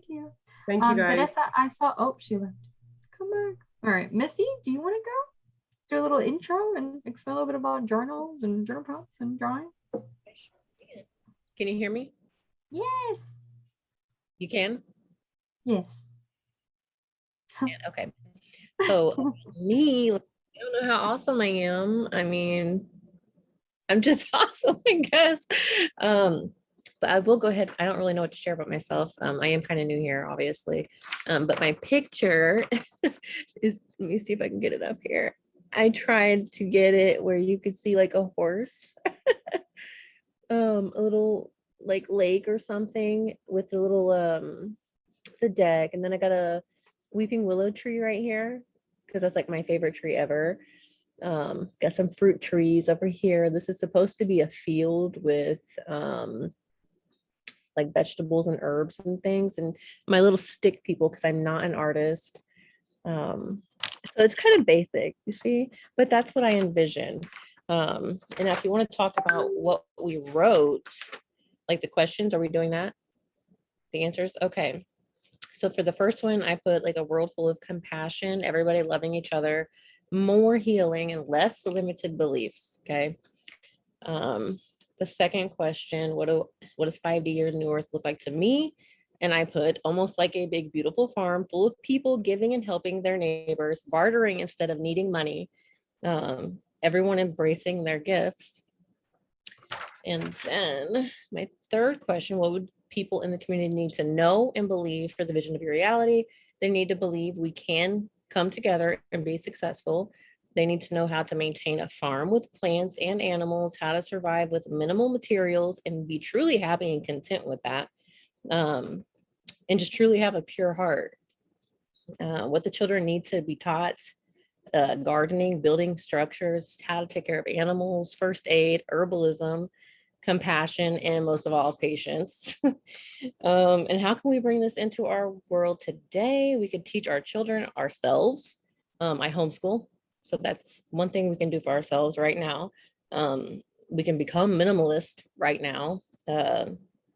you. you guys. Teresa, I saw, oh, she left. Come back. All right, Missy, do you want to go? Do a little intro and explain a little bit about journals and journal prompts and drawings? Can you hear me? Yes. You can? Yes. Okay. So me, I don't know how awesome I am. I mean, I'm just awesome, I guess. But I will go ahead. I don't really know what to share about myself. I am kind of new here, obviously. But my picture is, let me see if I can get it up here. I tried to get it where you could see like a horse, a little like lake or something with the little the deck, and then I got a weeping willow tree right here because that's like my favorite tree ever. Got some fruit trees over here. This is supposed to be a field with like vegetables and herbs and things, and my little stick people because I'm not an artist. So it's kind of basic, you see, but that's what I envision. And if you want to talk about what we wrote, like the questions, are we doing that? The answers? Okay. So for the first one, I put like a world full of compassion, everybody loving each other, more healing, and less limited beliefs. Okay. The second question, what does 5D years New Earth look like to me? And I put almost like a big, beautiful farm full of people giving and helping their neighbors, bartering instead of needing money, everyone embracing their gifts. And then my third question, what would people in the community need to know and believe for the vision of your reality? They need to believe we can come together and be successful. They need to know how to maintain a farm with plants and animals, how to survive with minimal materials and be truly happy and content with that. And just truly have a pure heart. What the children need to be taught, gardening, building structures, how to take care of animals, first aid, herbalism, compassion, and most of all, patience. And how can we bring this into our world today? We could teach our children ourselves. I homeschool, so that's one thing we can do for ourselves right now. We can become minimalist right now,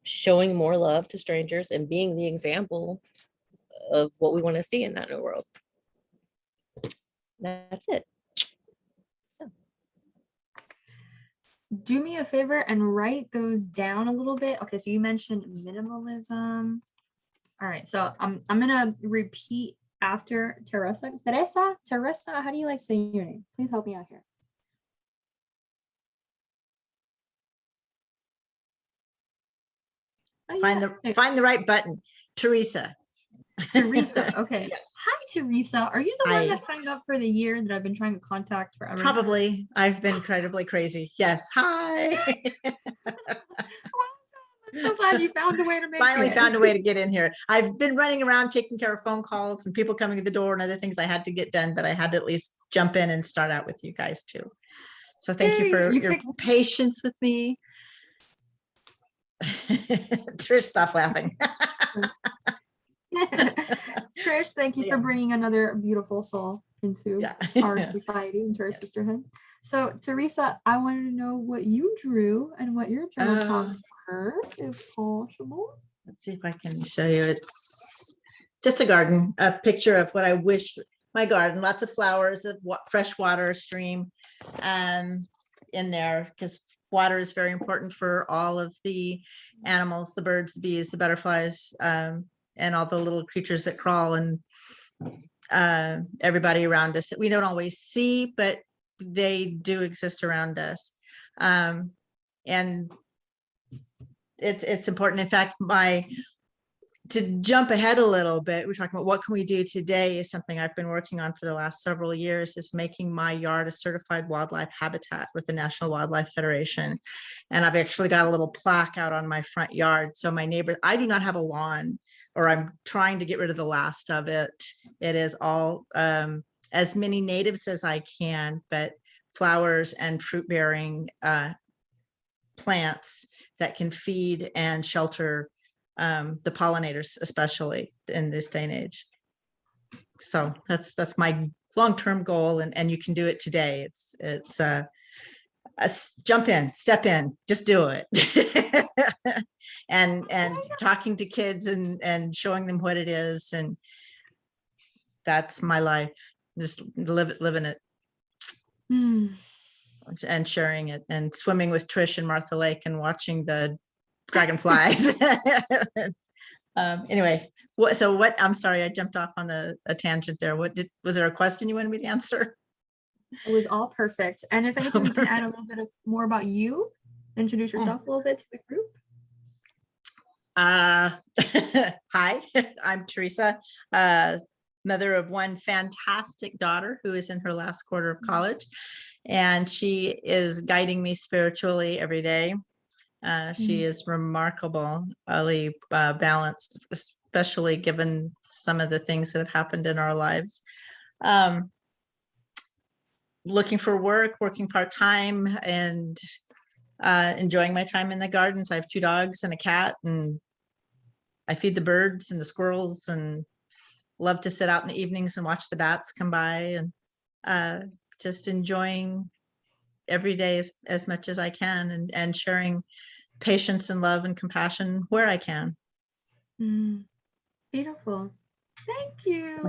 showing more love to strangers and being the example of what we want to see in that new world. That's it. So. Do me a favor and write those down a little bit. Okay, so you mentioned minimalism. All right, so I'm gonna repeat after Teresa. Teresa, how do you like saying your name? Please help me out here. Oh, yeah. Find the right button. Teresa. Teresa, okay. Yes. Hi, Teresa. Are you the one Hi. that signed up for the year that I've been trying to contact forever? Probably. I've been incredibly crazy. Yes. Hi. So glad you found a way to make Finally it. found a way to get in here. I've been running around taking care of phone calls and people coming to the door and other things I had to get done, but I had to at least jump in and start out with you guys too. So thank you Yay, for you your picked- patience with me. Trish, stop laughing. Trish, thank you for Yeah. bringing another beautiful soul into Yeah. our society, into our Yeah. sisterhood. So, Teresa, I wanted to know what you drew and what your journal prompts were, if possible. Let's see if I can show you. It's just a garden, a picture of what I wish my garden, lots of flowers, of fresh water, stream in there, because water is very important for all of the animals, the birds, the bees, the butterflies, and all the little creatures that crawl, and everybody around us that we don't always see, but they do exist around us. And it's important. In fact, to jump ahead a little bit, we're talking about what can we do today is something I've been working on for the last several years, is making my yard a certified wildlife habitat with the National Wildlife Federation. And I've actually got a little plaque out on my front yard. So my neighbor, I do not have a lawn, or I'm trying to get rid of the last of it. It is all as many natives as I can, but flowers and fruit bearing plants that can feed and shelter the pollinators, especially in this day and age. So that's my long-term goal, and you can do it today. It's jump in, step in, just do it. and talking to kids and showing them what it is, and that's my life. Just living it. And sharing it, and swimming with Trish and Martha Lake and watching the dragonflies. Anyways, I'm sorry, I jumped off on a tangent there. Was there a question you wanted me to answer? It was all perfect. And if anything, you can add a little bit more about you, introduce yourself a little bit to the group. Hi, I'm Teresa, mother of one fantastic daughter who is in her last quarter of college, and she is guiding me spiritually every day. She is remarkably balanced, especially given some of the things that have happened in our lives. Looking for work, working part-time, and enjoying my time in the gardens. I have 2 dogs and a cat, and I feed the birds and the squirrels, and love to sit out in the evenings and watch the bats come by, and just enjoying every day as much as I can, and sharing patience and love and compassion where I can. Beautiful. Thank you.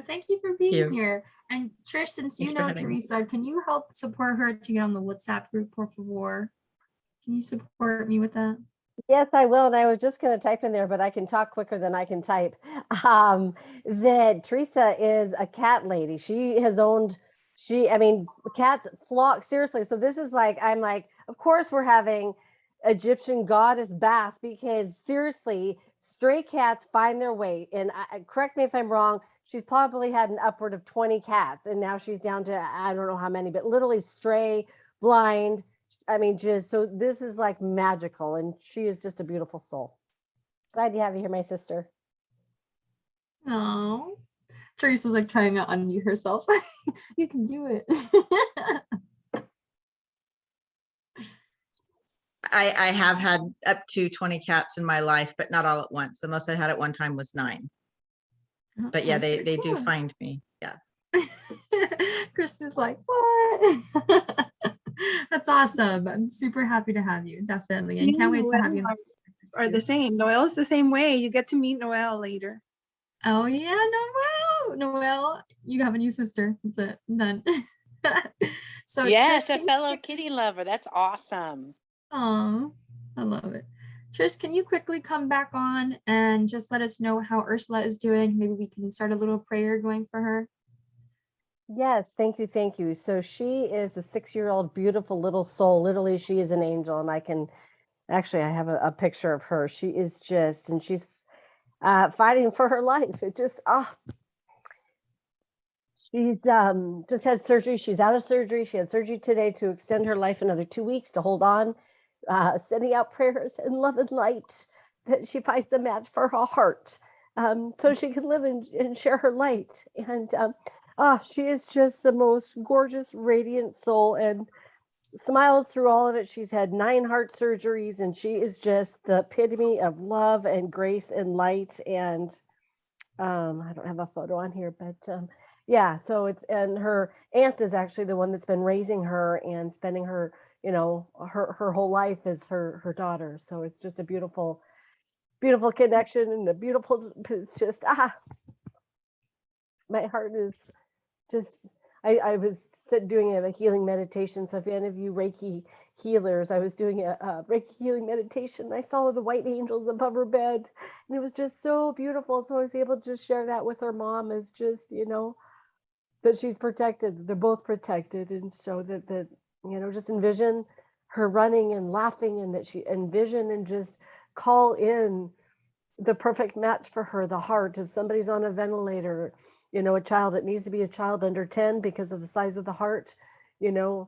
Thank you for being here. And Trish, since you know Teresa, can you help support her to get on the WhatsApp group, por favor? Can you support me with that? Yes, I will. And I was just going to type in there, but I can talk quicker than I can type. That Teresa is a cat lady. She has owned, cats flock, seriously. So this is like, I'm like, of course we're having Egyptian goddess bath, because seriously, stray cats find their way. And correct me if I'm wrong, she's probably had an upward of 20 cats. And now she's down to, I don't know how many, but literally stray, blind. Just so this is like magical, and she is just a beautiful soul. Glad to have you here, my sister. Oh, Teresa's like trying to unmute herself. You can do it. I have had up to 20 cats in my life, but not all at once. The most I had at one time was 9. But yeah, they do find me. Yeah. Kristen's like, what? That's awesome. I'm super happy to have you, definitely. And can't wait to have you. Are the same. Noelle's the same way. You get to meet Noelle later. Oh yeah, Noelle, you have a new sister. That's it. I'm done. So yes, Trish, a fellow kitty lover. That's awesome. Oh, I love it. Trish, can you quickly come back on and just let us know how Ursula is doing? Maybe we can start a little prayer going for her. Yes, thank you, thank you. So she is a 6-year-old beautiful little soul. Literally, she is an angel, and I have a picture of her. She is just, and she's fighting for her life. She's just had surgery. She's out of surgery. She had surgery today to extend her life another 2 weeks to hold on. Sending out prayers and love and light that she finds a match for her heart, so she can live and share her light. And she is just the most gorgeous, radiant soul and smiles through all of it. She's had 9 heart surgeries, and she is just the epitome of love and grace and light. And I don't have a photo on here, but yeah, so it's, and her aunt is actually the one that's been raising her and spending her, her whole life as her daughter. So it's just a beautiful, beautiful connection, and a beautiful, it's just, my heart is just, I was doing a healing meditation. So if any of you Reiki healers, I was doing a Reiki healing meditation. I saw the white angels above her bed, and it was just so beautiful. So I was able to just share that with her mom, as just, that she's protected. They're both protected. And so that, just envision her running and laughing, and that she envision and just call in the perfect match for her, the heart. If somebody's on a ventilator, a child, it needs to be a child under 10 because of the size of the heart, it's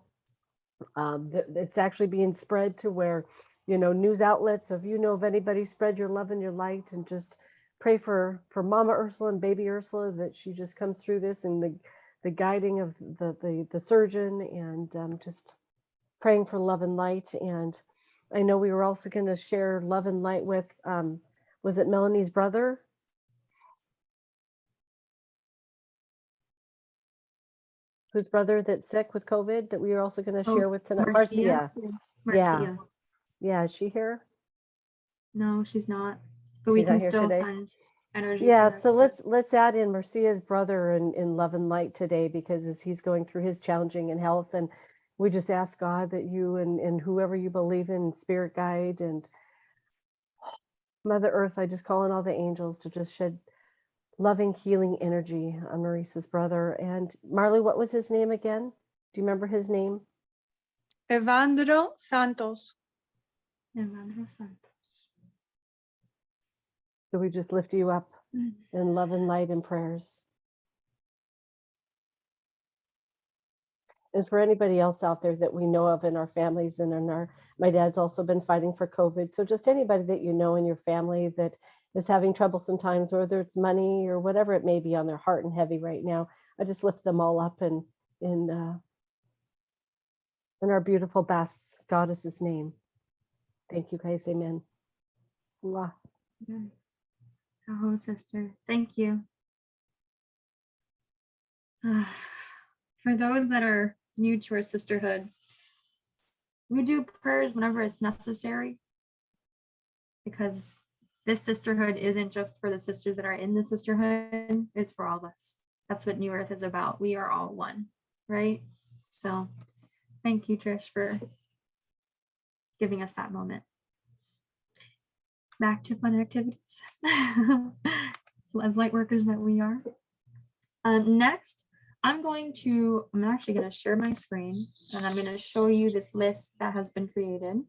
actually being spread to where, news outlets, so if you know of anybody, spread your love and your light, and just pray for Mama Ursula and baby Ursula, that she just comes through this, and the guiding of the surgeon, and just praying for love and light. And I know we were also going to share love and light with, was it Melanie's brother? Whose brother that's sick with COVID, that we are also going to share with tonight? Marcia. Marcia. Yeah, is she here? No, she's not. But we She's not can here still today? send energy. Yeah, to her. so let's add in Marcia's brother in love and light today, because as he's going through his challenging in health, and we just ask God that you and whoever you believe in, spirit guide and Mother Earth, I just call in all the angels to just shed loving, healing energy on Maurice's brother. And Marley, what was his name again? Do you remember his name? Evandro Santos. Evandro Santos. So we just lift you up in love and light and prayers. And for anybody else out there that we know of in our families and my dad's also been fighting for COVID. So just anybody that you know in your family that is having troublesome times, whether it's money or whatever it may be on their heart and heavy right now, I just lift them all up in our beautiful Bast goddess's name. Thank you guys. Amen. Mwah. Oh, sister, thank you. For those that are new to our sisterhood, we do prayers whenever it's necessary, because this sisterhood isn't just for the sisters that are in the sisterhood, it's for all of us. That's what New Earth is about. We are all one, right? So thank you, Trish, for giving us that moment. Back to fun activities. As light workers that we are. Next, I'm actually going to share my screen, and I'm going to show you this list that has been created.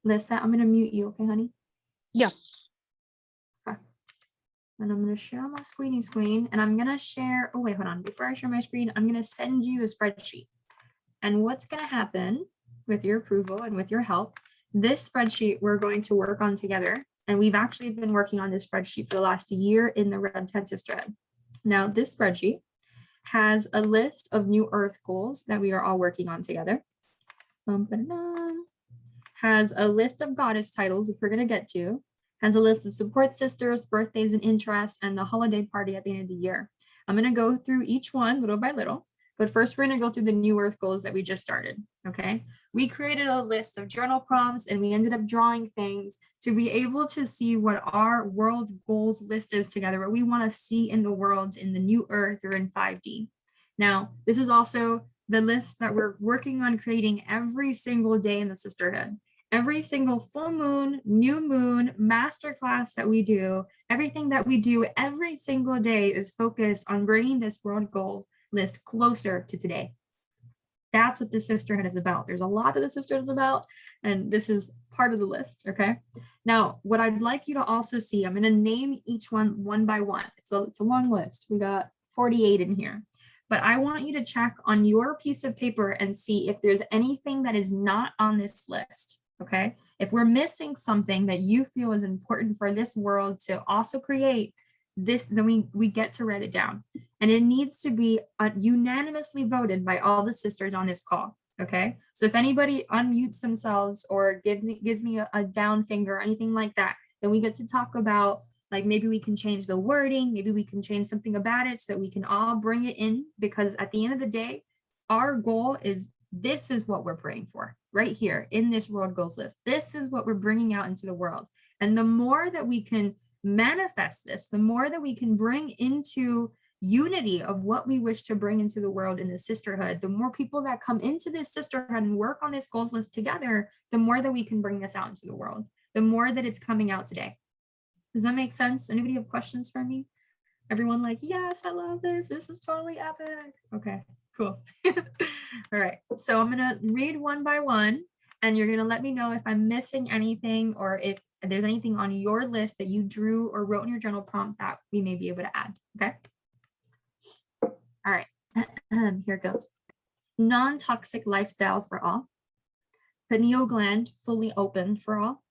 Lisa, I'm going to mute you, okay, honey? Yeah. Okay. And I'm going to share my screen, and I'm going to share, oh wait, hold on. Before I share my screen, I'm going to send you a spreadsheet. And what's going to happen with your approval and with your help, this spreadsheet we're going to work on together. And we've actually been working on this spreadsheet for the last year in the Red Tent Sisterhood. Now, this spreadsheet has a list of New Earth goals that we are all working on together. Has a list of goddess titles, which we're going to get to, has a list of support sisters, birthdays and interests, and the holiday party at the end of the year. I'm going to go through each one little by little, but first we're going to go through the New Earth goals that we just started, okay? We created a list of journal prompts, and we ended up drawing things to be able to see what our world goals list is together, what we want to see in the world in the New Earth or in 5D. Now, this is also the list that we're working on creating every single day in the sisterhood. Every single full moon, new moon, masterclass that we do, everything that we do every single day is focused on bringing this world goal list closer to today. That's what the sisterhood is about. There's a lot that the sisterhood is about, and this is part of the list, okay? Now, what I'd like you to also see, I'm going to name each one by one. It's a long list. We got 48 in here. But I want you to check on your piece of paper and see if there's anything that is not on this list, okay? If we're missing something that you feel is important for this world to also create this, then we get to write it down. And it needs to be unanimously voted by all the sisters on this call, okay? So if anybody unmutes themselves or gives me a down finger or anything like that, then we get to talk about, like, maybe we can change the wording, maybe we can change something about it so that we can all bring it in, because at the end of the day, our goal is, this is what we're praying for right here in this world goals list. This is what we're bringing out into the world. And the more that we can manifest this, the more that we can bring into unity of what we wish to bring into the world in the sisterhood, the more people that come into this sisterhood and work on this goals list together, the more that we can bring this out into the world, the more that it's coming out today. Does that make sense? Anybody have questions for me? Everyone like, yes, I love this. This is totally epic. Okay, cool. All right, so I'm gonna read one by one, and you're gonna let me know if I'm missing anything or if there's anything on your list that you drew or wrote in your journal prompt that we may be able to add, okay? All right, here it goes. Non-toxic lifestyle for all. Pineal gland fully open for all.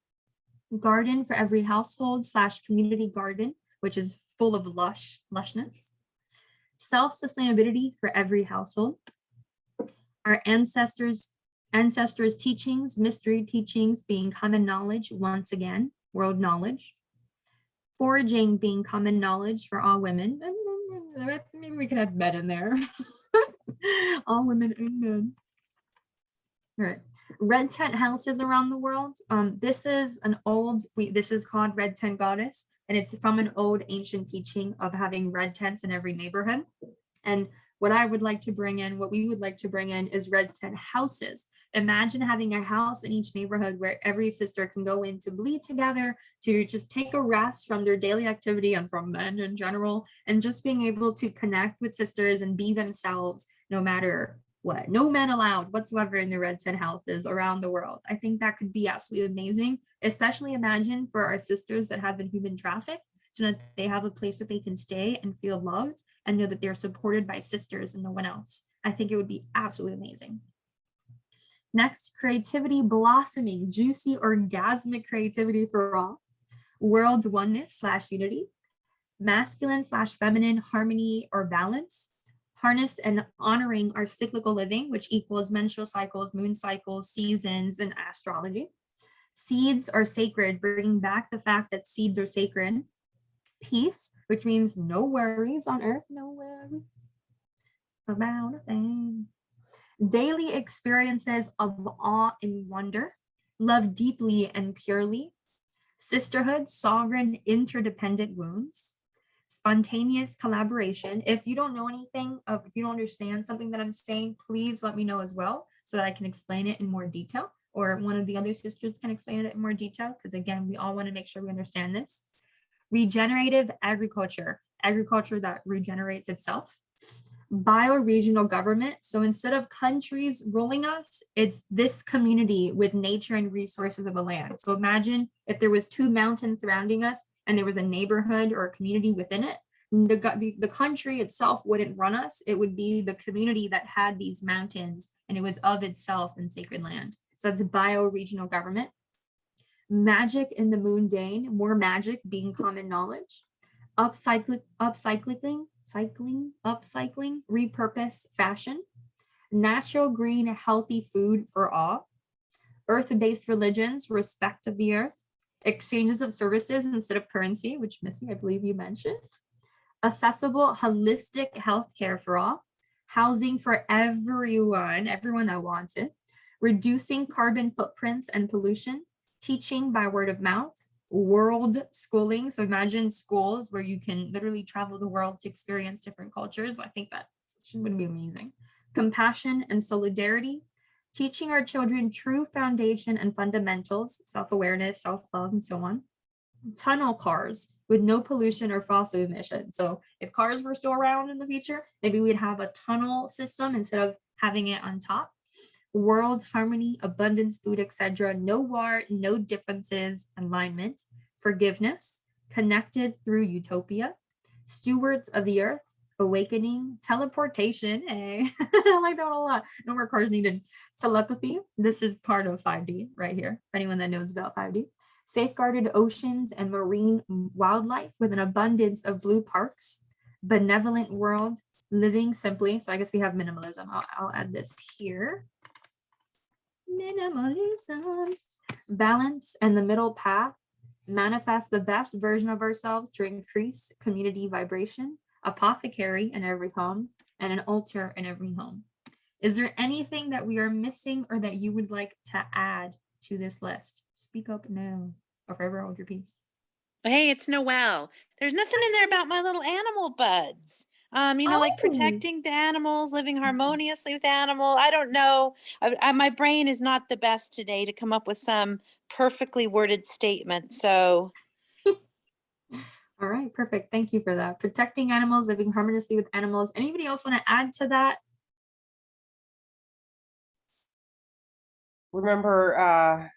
Garden for every household / community garden, which is full of lushness. Self-sustainability for every household. Our ancestors' teachings, mystery teachings being common knowledge once again, world knowledge. Foraging being common knowledge for all women. Maybe we could have men in there. All women and men. All right. Red tent houses around the world. This is this is called Red Tent Goddess, and it's from an old ancient teaching of having red tents in every neighborhood. And what we would like to bring in is red tent houses. Imagine having a house in each neighborhood where every sister can go in to bleed together, to just take a rest from their daily activity and from men in general, and just being able to connect with sisters and be themselves no matter what. No men allowed whatsoever in the red tent houses around the world. I think that could be absolutely amazing, especially imagine for our sisters that have been human trafficked, so that they have a place that they can stay and feel loved and know that they're supported by sisters and no one else. I think it would be absolutely amazing. Next, creativity blossoming, juicy orgasmic creativity for all. World oneness / unity. Masculine / feminine harmony or balance. Harness and honoring our cyclical living, which equals menstrual cycles, moon cycles, seasons, and astrology. Seeds are sacred, bringing back the fact that seeds are sacred. Peace, which means no worries on earth, no worries about a thing. Daily experiences of awe and wonder. Love deeply and purely. Sisterhood, sovereign, interdependent wounds. Spontaneous collaboration. If you don't know anything, if you don't understand something that I'm saying, please let me know as well so that I can explain it in more detail, or one of the other sisters can explain it in more detail, because again, we all want to make sure we understand this. Regenerative agriculture that regenerates itself. Bioregional government. So instead of countries ruling us, it's this community with nature and resources of the land. So imagine if there was 2 mountains surrounding us and there was a neighborhood or a community within it. The country itself wouldn't run us. It would be the community that had these mountains, and it was of itself in sacred land. So that's bioregional government. Magic in the mundane, more magic being common knowledge. Upcycling, repurpose fashion. Natural, green, healthy food for all. Earth-based religions, respect of the earth. Exchanges of services instead of currency, which Missy, I believe you mentioned. Accessible, holistic healthcare for all. Housing for everyone that wants it. Reducing carbon footprints and pollution. Teaching by word of mouth. World schooling. So imagine schools where you can literally travel the world to experience different cultures. I think that would be amazing. Compassion and solidarity. Teaching our children true foundation and fundamentals, self-awareness, self-love, and so on. Tunnel cars with no pollution or fossil emission. So if cars were still around in the future, maybe we'd have a tunnel system instead of having it on top. World harmony, abundance, food, etc. No war, no differences, alignment. Forgiveness, connected through utopia. Stewards of the earth, awakening, teleportation. Hey, I like that one a lot. No more cars needed. Telepathy. This is part of 5D right here. For anyone that knows about 5D. Safeguarded oceans and marine wildlife with an abundance of blue parks. Benevolent world, living simply. So I guess we have minimalism. I'll add this here. Minimalism. Balance and the middle path. Manifest the best version of ourselves to increase community vibration. Apothecary in every home and an altar in every home. Is there anything that we are missing or that you would like to add to this list? Speak up now or forever hold your peace. Hey, it's Noelle. There's nothing in there about my little animal buds. Like protecting the animals, living harmoniously with animal. I don't know. My brain is not the best today to come up with some perfectly worded statement. So, All right, perfect. Thank you for that. Protecting animals, living harmoniously with animals. Anybody else want to add to that? Remember,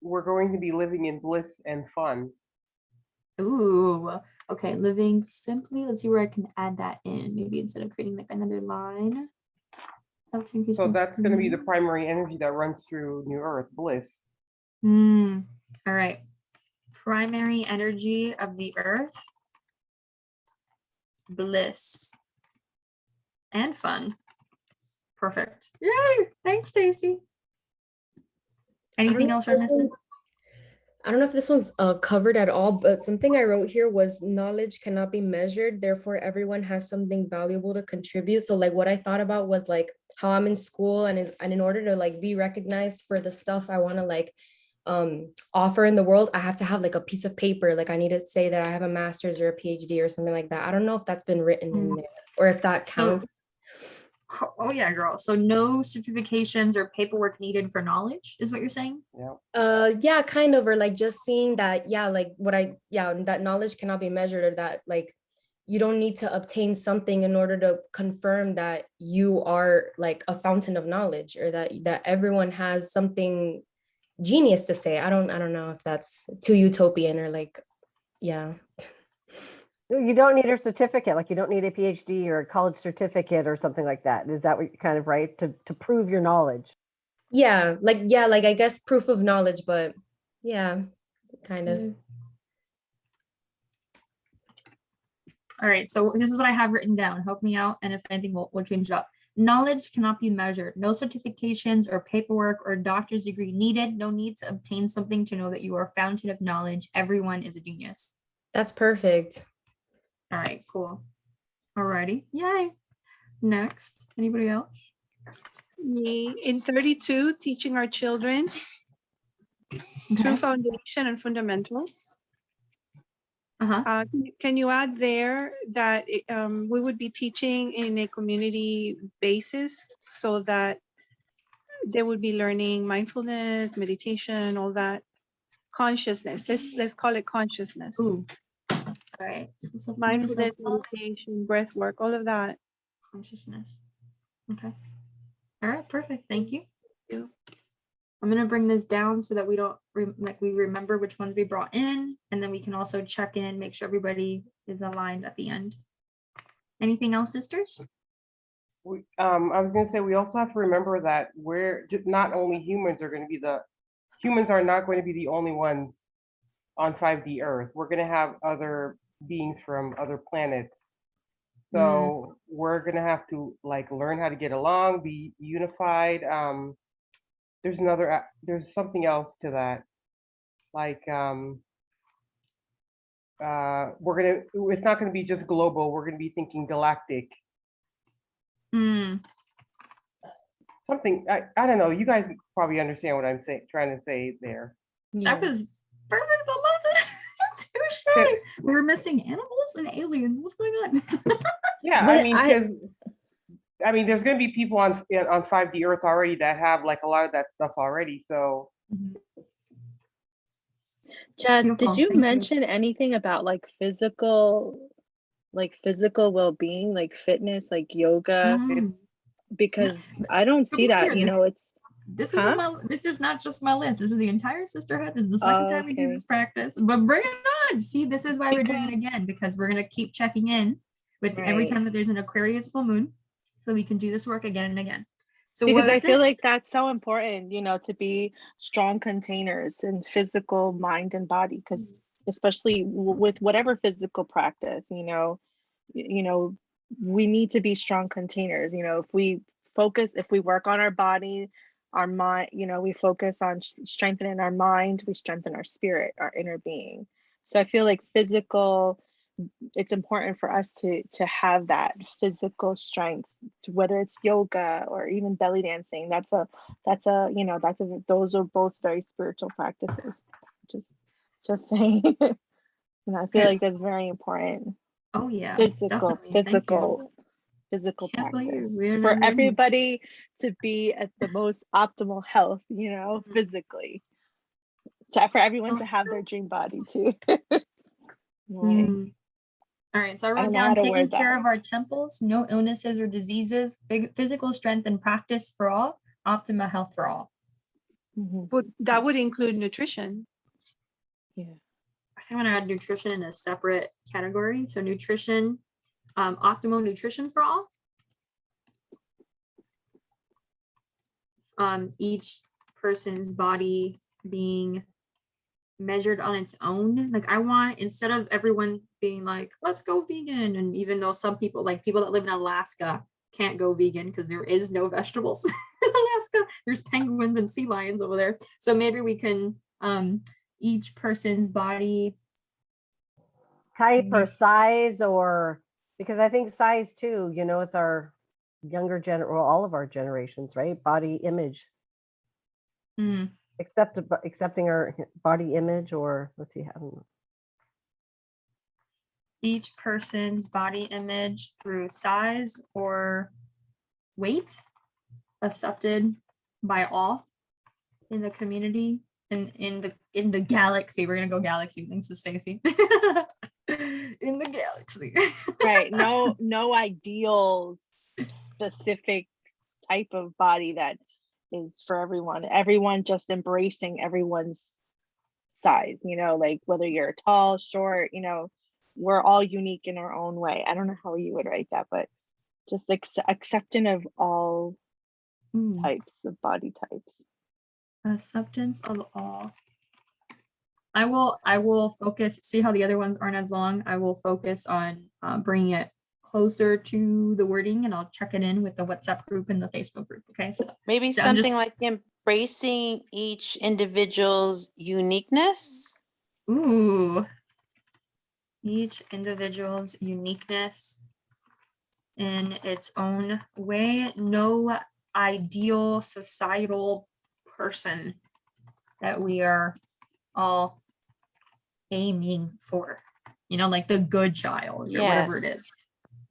we're going to be living in bliss and fun. Ooh, okay. Living simply. Let's see where I can add that in. Maybe instead of creating like another line. So that's going to be the primary energy that runs through New Earth, bliss. All right. Primary energy of the earth. Bliss. And fun. Perfect. Yay! Thanks, Stacy. Anything else we're missing? I don't know if this one's covered at all, but something I wrote here was knowledge cannot be measured. Therefore, everyone has something valuable to contribute. So like what I thought about was like how I'm in school and in order to like be recognized for the stuff I want to like offer in the world, I have to have like a piece of paper. Like I need to say that I have a master's or a PhD or something like that. I don't know if that's been written in there or if that counts. Oh yeah, girl. So no certifications or paperwork needed for knowledge is what you're saying? Yeah, kind of, or like just seeing that, that knowledge cannot be measured, or that like you don't need to obtain something in order to confirm that you are like a fountain of knowledge, or that everyone has something genius to say. I don't know if that's too utopian or like, yeah. You don't need a certificate, like you don't need a PhD or a college certificate or something like that. Is that what you kind of right to prove your knowledge? Yeah, like I guess proof of knowledge, but yeah, kind of. All right, so this is what I have written down. Help me out, and if anything, we'll change it up. Knowledge cannot be measured. No certifications or paperwork or doctor's degree needed. No need to obtain something to know that you are a fountain of knowledge. Everyone is a genius. That's perfect. All right, cool. All righty, yay. Next, anybody else? Me, in 32, teaching our children through foundation and fundamentals. Can you add there that we would be teaching in a community basis so that they would be learning mindfulness, meditation, all that consciousness. Let's call it consciousness. Ooh. All right. So mindfulness, meditation, breath work, all of that. Consciousness. Okay. All right. Perfect. Thank you. Thank you. I'm going to bring this down so that we don't we remember which ones we brought in, and then we can also check in, make sure everybody is aligned at the end. Anything else, sisters? I was going to say, we also have to remember that we're just not only humans are going to be humans are not going to be the only ones on 5D Earth. We're going to have other beings from other planets. So we're going to have to like learn how to get along, be unified. There's something else to that. Like, it's not going to be just global. We're going to be thinking galactic. Something, I don't know. You guys probably understand what I'm trying to say there. Yeah. That was perfect. I love it. Touche. We're missing animals and aliens. What's going on? Yeah, I mean, there's going to be people on 5D Earth already that have like a lot of that stuff already. So, Jess, did you mention anything about like physical well-being, like fitness, like yoga? Because I don't see that. You know, this is not just my list. This is the entire sisterhood. This is the second time we do this practice. But bring it on. See, this is why we're doing it again, because we're gonna keep checking in with every Right. time that there's an Aquarius full moon, so we can do this work again and again. So Because I what's feel it? like that's so important, to be strong containers in physical, mind, and body. Because especially with whatever physical practice, we need to be strong containers. If we work on our body, our mind, we focus on strengthening our mind, we strengthen our spirit, our inner being. So I feel like it's important for us to have that physical strength, whether it's yoga or even belly dancing. Those are both very spiritual practices. Just saying. I feel like that's very important. Oh yeah, Physical definitely. Thank you. Can't believe practice we're in for agreement. everybody to be at the most optimal health, Mm-hmm. physically, for everyone to have their dream body too. Right. All right, so I I wrote don't know how down to taking word care that. of our temples, no illnesses or diseases, physical strength and practice for all, optimal health for all. But that would include nutrition. Yeah. I think I'm gonna add nutrition in a separate category. So nutrition, optimal nutrition for all. Each person's body being measured on its own. Like I want, instead of everyone being like, let's go vegan. And even though some people, like people that live in Alaska, can't go vegan because there is no vegetables in Alaska. There's penguins and sea lions over there. So maybe we can, each person's body Type or size, or because I think size too, with our younger all of our generations, right? Body image. Accepting our body image, or let's see how. Each person's body image through size or weight accepted by all in the community and in the galaxy. We're gonna go galaxy. Thanks to Stacy. In the galaxy. Right. No ideal specific type of body that is for everyone. Everyone just embracing everyone's size, like whether you're tall, short, we're all unique in our own way. I don't know how you would write that, but just accepting of all types of body types. Acceptance of all. I will focus, see how the other ones aren't as long. I will focus on bringing it closer to the wording, and I'll check it in with the WhatsApp group and the Facebook group. Okay, so maybe something like embracing each individual's uniqueness. Ooh, each individual's uniqueness in its own way. No ideal societal person that we are all aiming for, like the good child or whatever it is.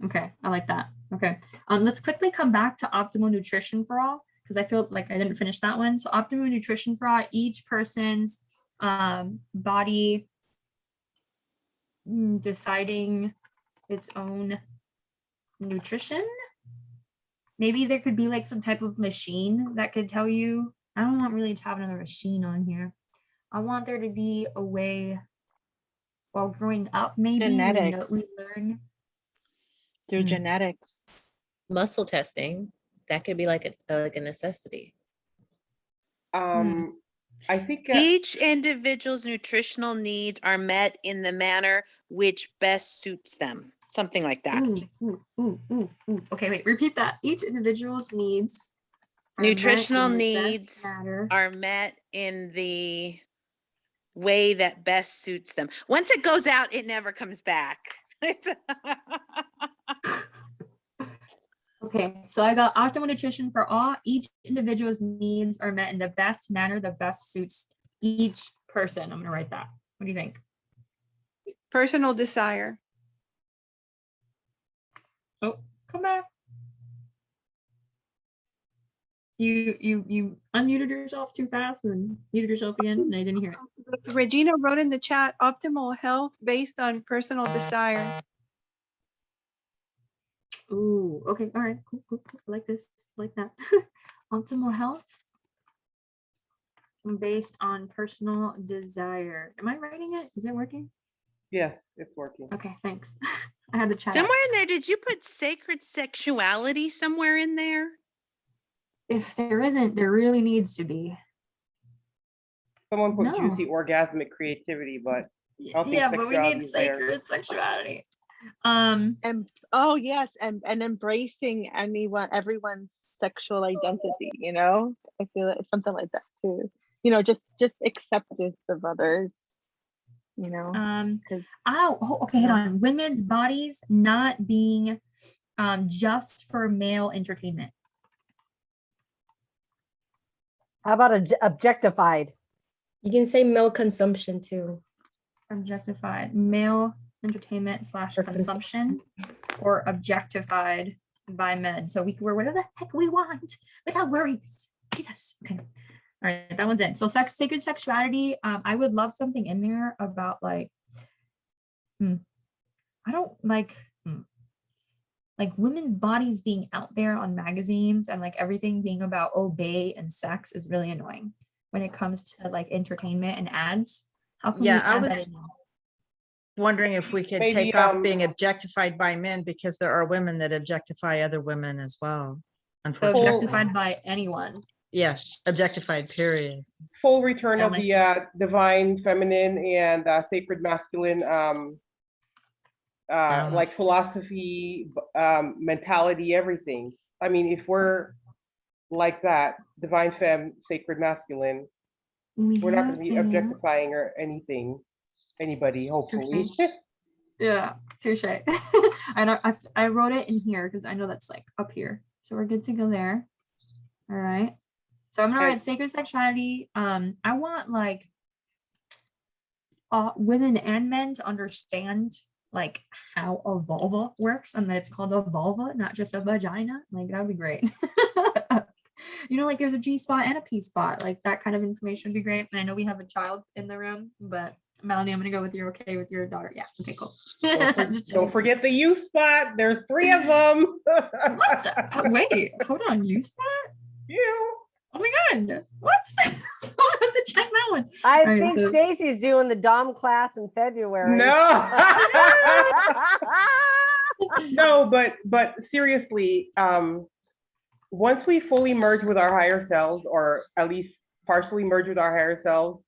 Okay, I like that. Okay, let's quickly come back to optimal nutrition for all, because I feel like I didn't finish that one. So optimal nutrition for all, each person's body deciding its own nutrition. Maybe there could be like some type of machine that could tell you. I don't want really to have another machine on here. I want there to be a way, while growing up, maybe genetics. we learn through genetics. Muscle testing, that could be like a necessity. I think each individual's nutritional needs are met in the manner which best suits them. Something like that. Ooh. Okay, wait, repeat that. Each individual's needs, nutritional needs are met in the way that best suits them. Once it goes out, it never comes back. Okay, so I got optimal nutrition for all. Each individual's needs are met in the best manner that best suits each person. I'm gonna write that. What do you think? Personal desire. Oh, come back. You unmuted yourself too fast and muted yourself again, and I didn't hear it. Regina wrote in the chat, optimal health based on personal desire. Ooh, okay, all right, cool. I like this, I like that. Optimal health based on personal desire. Am I writing it? Is it working? Yes, it's working. Okay, thanks. I had the chat. Somewhere in there, did you put sacred sexuality somewhere in there? If there isn't, there really needs to be. Someone put No. juicy orgasmic creativity, but I don't think Yeah, but we sexuality need is there. sacred sexuality. And oh yes, and embracing everyone's sexual identity, you know? I feel like something like that too. You know, just acceptance of others, you know. Okay, hold on. Women's bodies not being just for male entertainment. How about objectified? You can say male consumption too. Objectified, male entertainment / consumption, or objectified by men. So we can wear whatever the heck we want without worries. Jesus. Okay. All right, that one's in. So sacred sexuality. I would love something in there about like, I don't like women's bodies being out there on magazines and like everything being about obey and sex is really annoying when it comes to like entertainment and ads. How can we add that in? Wondering if we could Maybe, take off being objectified by men, because there are women that objectify other women as well. So Unfortunately. objectified by anyone. Yes, objectified, period. Full return of like the divine feminine and sacred masculine, like philosophy, mentality, everything. I mean, if we're like that, divine femme, sacred masculine, we're not going to be objectifying or anybody, hopefully. Yeah, touche. I wrote it in here because I know that's like up here. So we're good to go there. All right. So I'm gonna write sacred sexuality. I want like women and men to understand like how a vulva works and that it's called a vulva, not just a vagina. Like that would be great. You know, like there's a G spot and a P spot. Like that kind of information would be great. And I know we have a child in the room, but Melanie, I'm gonna go with you're okay with your daughter. Yeah. Okay, cool. Don't forget the U spot. There's 3 of them. What? Wait, hold on. U spot? Yeah. Oh my God. What? I'll have to check that one. I think Stacy's doing the Dom class in February. No. No, but seriously, once we fully merge with our higher selves, or at least partially merge with our higher selves,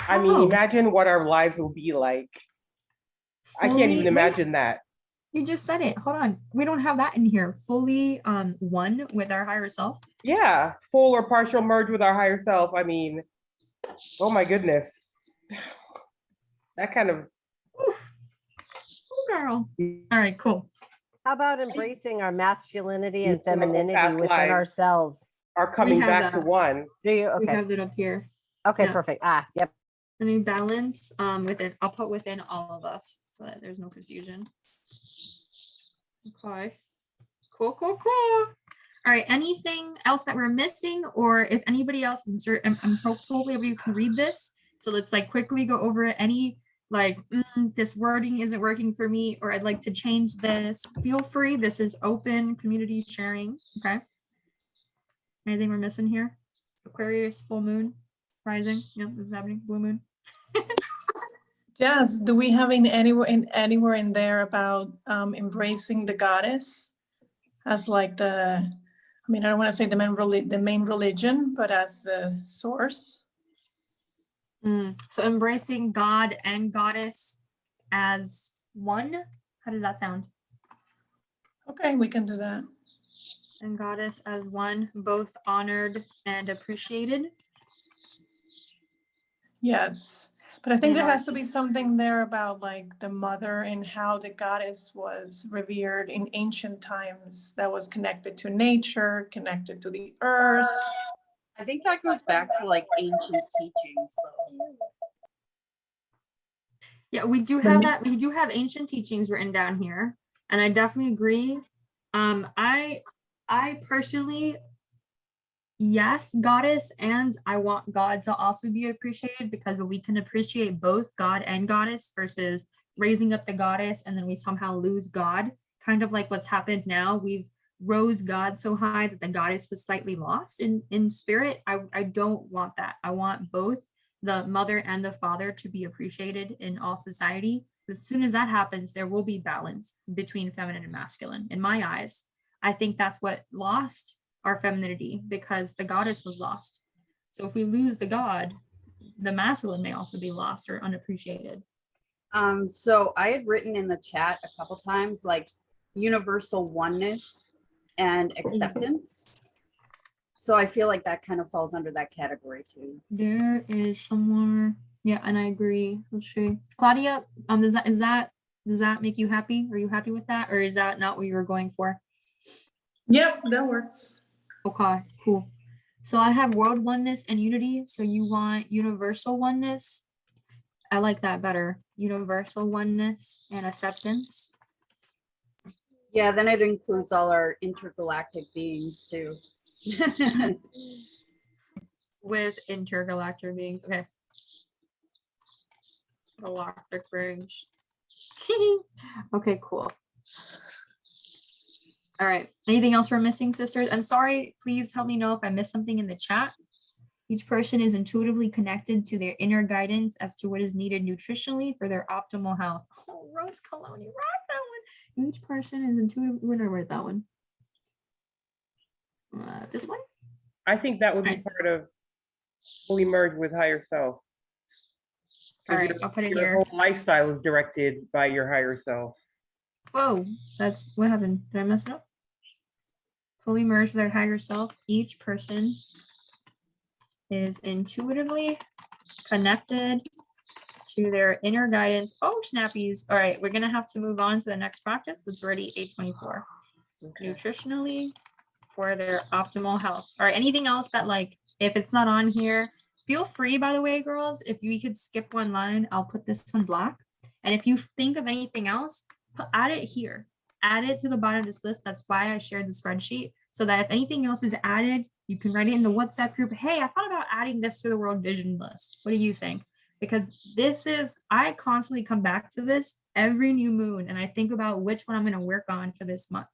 I mean, imagine what our lives will be like. I can't even imagine that. You just said it. Hold on. We don't have that in here. Fully one with our higher self. Yeah, full or partial merge with our higher self. I mean, oh my goodness. That kind of. Oh, girl. All right, cool. How about embracing our masculinity and femininity within ourselves? Are coming back to one. Do you? Okay. We have it up here. Okay, perfect. Yep. I mean, balance within, I'll put within all of us so that there's no confusion. Okay. Cool. All right. Anything else that we're missing, or if anybody else, I'm hopefully you can read this. So let's like quickly go over it. Any like this wording isn't working for me, or I'd like to change this. Feel free. This is open community sharing. Okay. Anything we're missing here? Aquarius, full moon, rising. Yep, this is happening. Blue moon. Yes. Do we have anywhere in there about embracing the goddess as like I don't want to say the main religion, but as the source? So embracing God and goddess as one. How does that sound? Okay, we can do that. And goddess as one, both honored and appreciated. Yes. But I think there has to be something there about like the mother and how the goddess was revered in ancient times, that was connected to nature, connected to the earth. I think that goes back to like ancient teachings. Yeah, we do have that. We do have ancient teachings written down here. And I definitely agree. I personally, yes, goddess, and I want God to also be appreciated, because we can appreciate both God and goddess versus raising up the goddess and then we somehow lose God, kind of like what's happened now. We've rose God so high that the goddess was slightly lost in spirit. I don't want that. I want both the mother and the father to be appreciated in all society. As soon as that happens, there will be balance between feminine and masculine. In my eyes, I think that's what lost our femininity, because the goddess was lost. So if we lose the god, the masculine may also be lost or unappreciated. So I had written in the chat a couple times, like universal oneness and acceptance. So I feel like that kind of falls under that category too. There is somewhere, yeah, and I agree. Let's see, Claudia. Does that make you happy? Are you happy with that, or is that not what you were going for? Yep, that works. Okay, cool. So I have world oneness and unity. So you want universal oneness. I like that better. Universal oneness and acceptance. Yeah, then it includes all our intergalactic beings too. With intergalactic beings. Okay. Galactic beings. Okay, cool. All right. Anything else we're missing, sisters? I'm sorry. Please help me know if I missed something in the chat. Each person is intuitively connected to their inner guidance as to what is needed nutritionally for their optimal health. Oh, Rose Coloni, rock that one. Each person is intuitive. Where did I write that one? This one? I think that would be part of fully merged with higher self. All right, I'll put it your here. whole lifestyle is directed by your higher self. Whoa, that's what happened. Did I mess it up? Fully merged with their higher self. Each person is intuitively connected to their inner guidance. Oh, snappies. All right, we're gonna have to move on to the next practice. It's already 8:24. Okay. Nutritionally for their optimal health. All right, anything else that, like, if it's not on here, feel free, by the way, girls, if we could skip one line, I'll put this one black. And if you think of anything else, add it here. Add it to the bottom of this list. That's why I shared the spreadsheet, so that if anything else is added, you can write it in the WhatsApp group. Hey, I thought about adding this to the world vision list. What do you think? Because this is, I constantly come back to this every new moon, and I think about which one I'm going to work on for this month.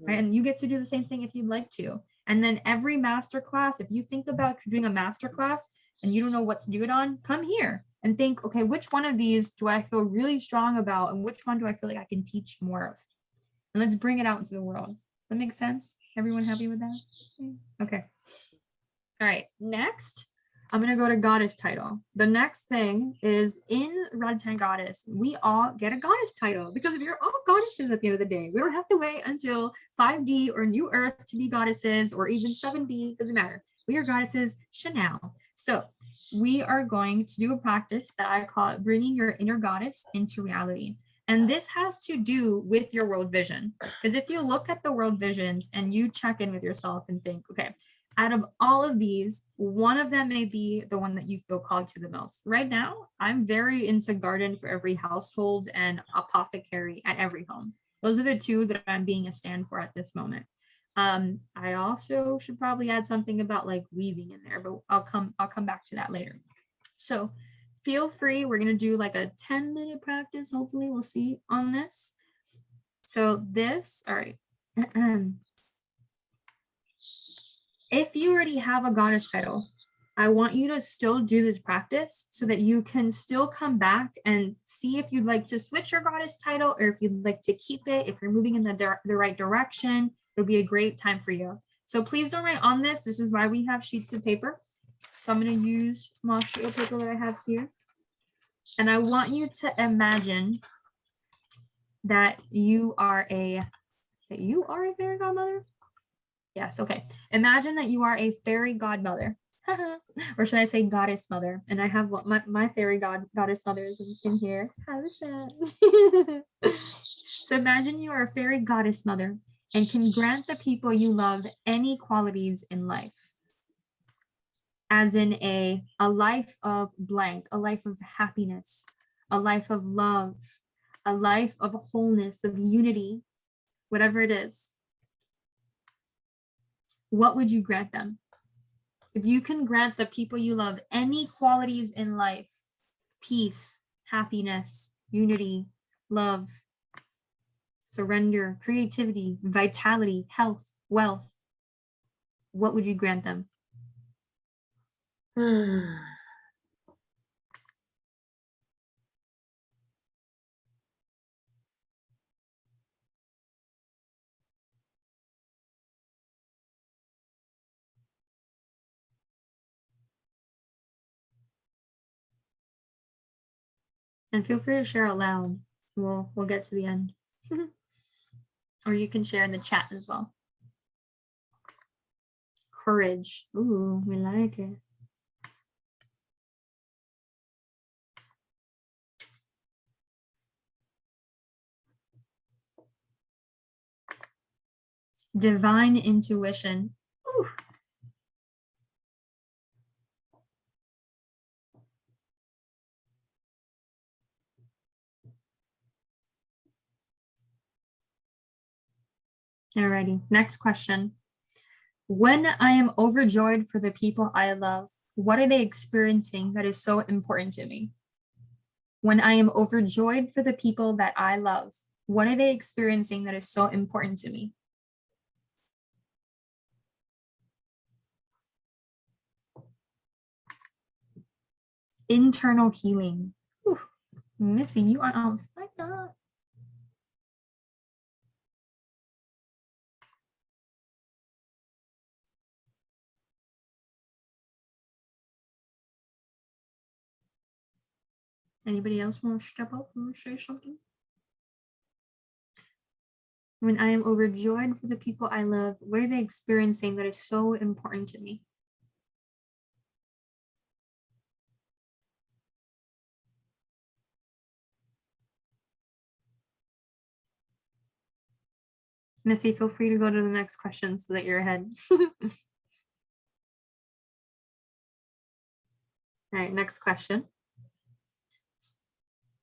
Right? And you get to do the same thing if you'd like to. And then every master class, if you think about doing a master class and you don't know what to do it on, come here and think, okay, which one of these do I feel really strong about, and which one do I feel like I can teach more of? And let's bring it out into the world. Does that make sense? Everyone happy with that? Okay. All right, next, I'm gonna go to goddess title. The next thing is, in Red Tent Goddess, we all get a goddess title, because if you're all goddesses at the end of the day, we don't have to wait until 5D or New Earth to be goddesses, or even 7D, doesn't matter. We are goddesses Chanel. So we are going to do a practice that I call it bringing your inner goddess into reality. And this has to do with your world vision. Because if you look at the world visions and you check in with yourself and think, okay, out of all of these, one of them may be the one that you feel called to the most. Right now, I'm very into garden for every household and apothecary at every home. Those are the two that I'm being a stand for at this moment. I also should probably add something about like weaving in there, but I'll come back to that later. So feel free, we're gonna do like a 10-minute practice. Hopefully we'll see on this. So this, all right. If you already have a goddess title, I want you to still do this practice so that you can still come back and see if you'd like to switch your goddess title, or if you'd like to keep it. If you're moving in the right direction, it'll be a great time for you. So please don't write on this. This is why we have sheets of paper. So I'm going to use my sheet of paper that I have here. And I want you to imagine that you are a fairy godmother. Yes, okay. Imagine that you are a fairy godmother. Or should I say goddess mother? And I have my fairy goddess mother is in here. How is that? So imagine you are a fairy goddess mother and can grant the people you love any qualities in life. As in a life of blank, a life of happiness, a life of love, a life of wholeness, of unity, whatever it is. What would you grant them? If you can grant the people you love any qualities in life, peace, happiness, unity, love, surrender, creativity, vitality, health, wealth, what would you grant them? And feel free to share out loud. We'll get to the end. Or you can share in the chat as well. Courage. Ooh, we like it. Divine intuition. Ooh. Alrighty, next question. When I am overjoyed for the people I love, what are they experiencing that is so important to me? When I am overjoyed for the people that I love, what are they experiencing that is so important to me? Internal healing. Ooh, Missy, you are on fire. Anybody else want to step up and say something? When I am overjoyed for the people I love, what are they experiencing that is so important to me? Missy, feel free to go to the next question so that you're ahead. All right, next question.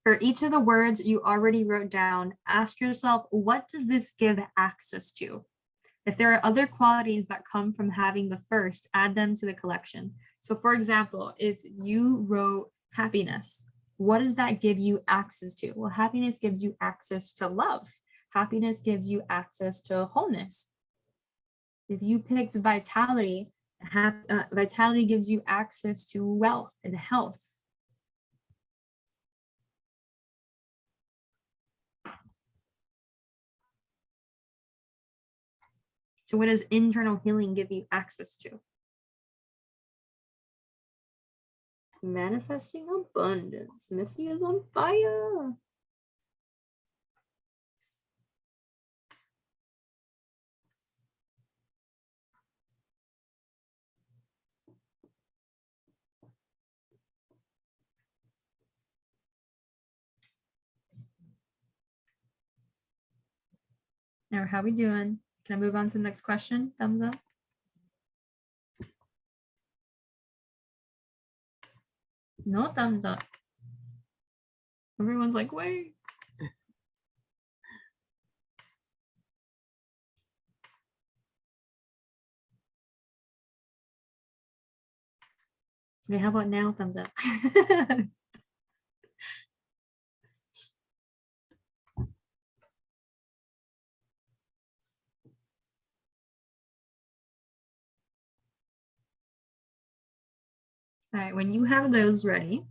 For each of the words you already wrote down, ask yourself, what does this give access to? If there are other qualities that come from having the first, add them to the collection. So for example, if you wrote happiness, what does that give you access to? Well, happiness gives you access to love. Happiness gives you access to wholeness. If you picked vitality, vitality gives you access to wealth and health. So what does internal healing give you access to? Manifesting abundance. Missy is on fire. Now, how we doing? Can I move on to the next question? Thumbs up. No thumbs up. Everyone's like, wait. Okay, how about now? Thumbs up. All right, when you have those ready,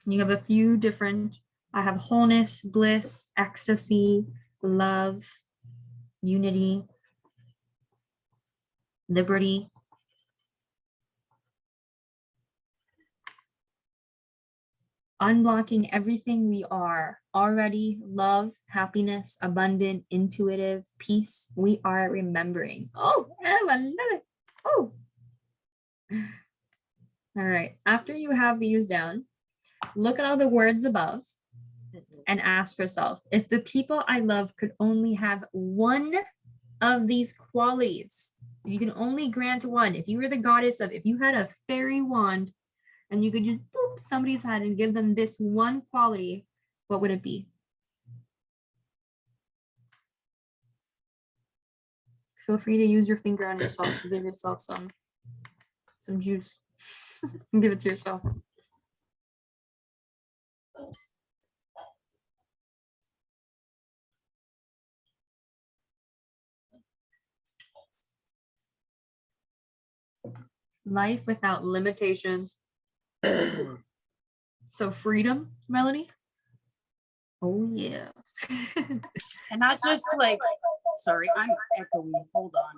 you have a few different, I have wholeness, bliss, ecstasy, love, unity, liberty. Unblocking everything we are already, love, happiness, abundant, intuitive, peace. We are remembering. Oh, I love it. Oh. All right, after you have these down, look at all the words above and ask yourself, if the people I love could only have one of these qualities, you can only grant one. If you were the goddess of, if you had a fairy wand and you could just boop somebody's head and give them this one quality, what would it be? Feel free to use your finger on yourself to give yourself some juice and give it to yourself. Life without limitations. So freedom, Melanie? Oh yeah. And not just like, sorry, I'm echoing. Hold on.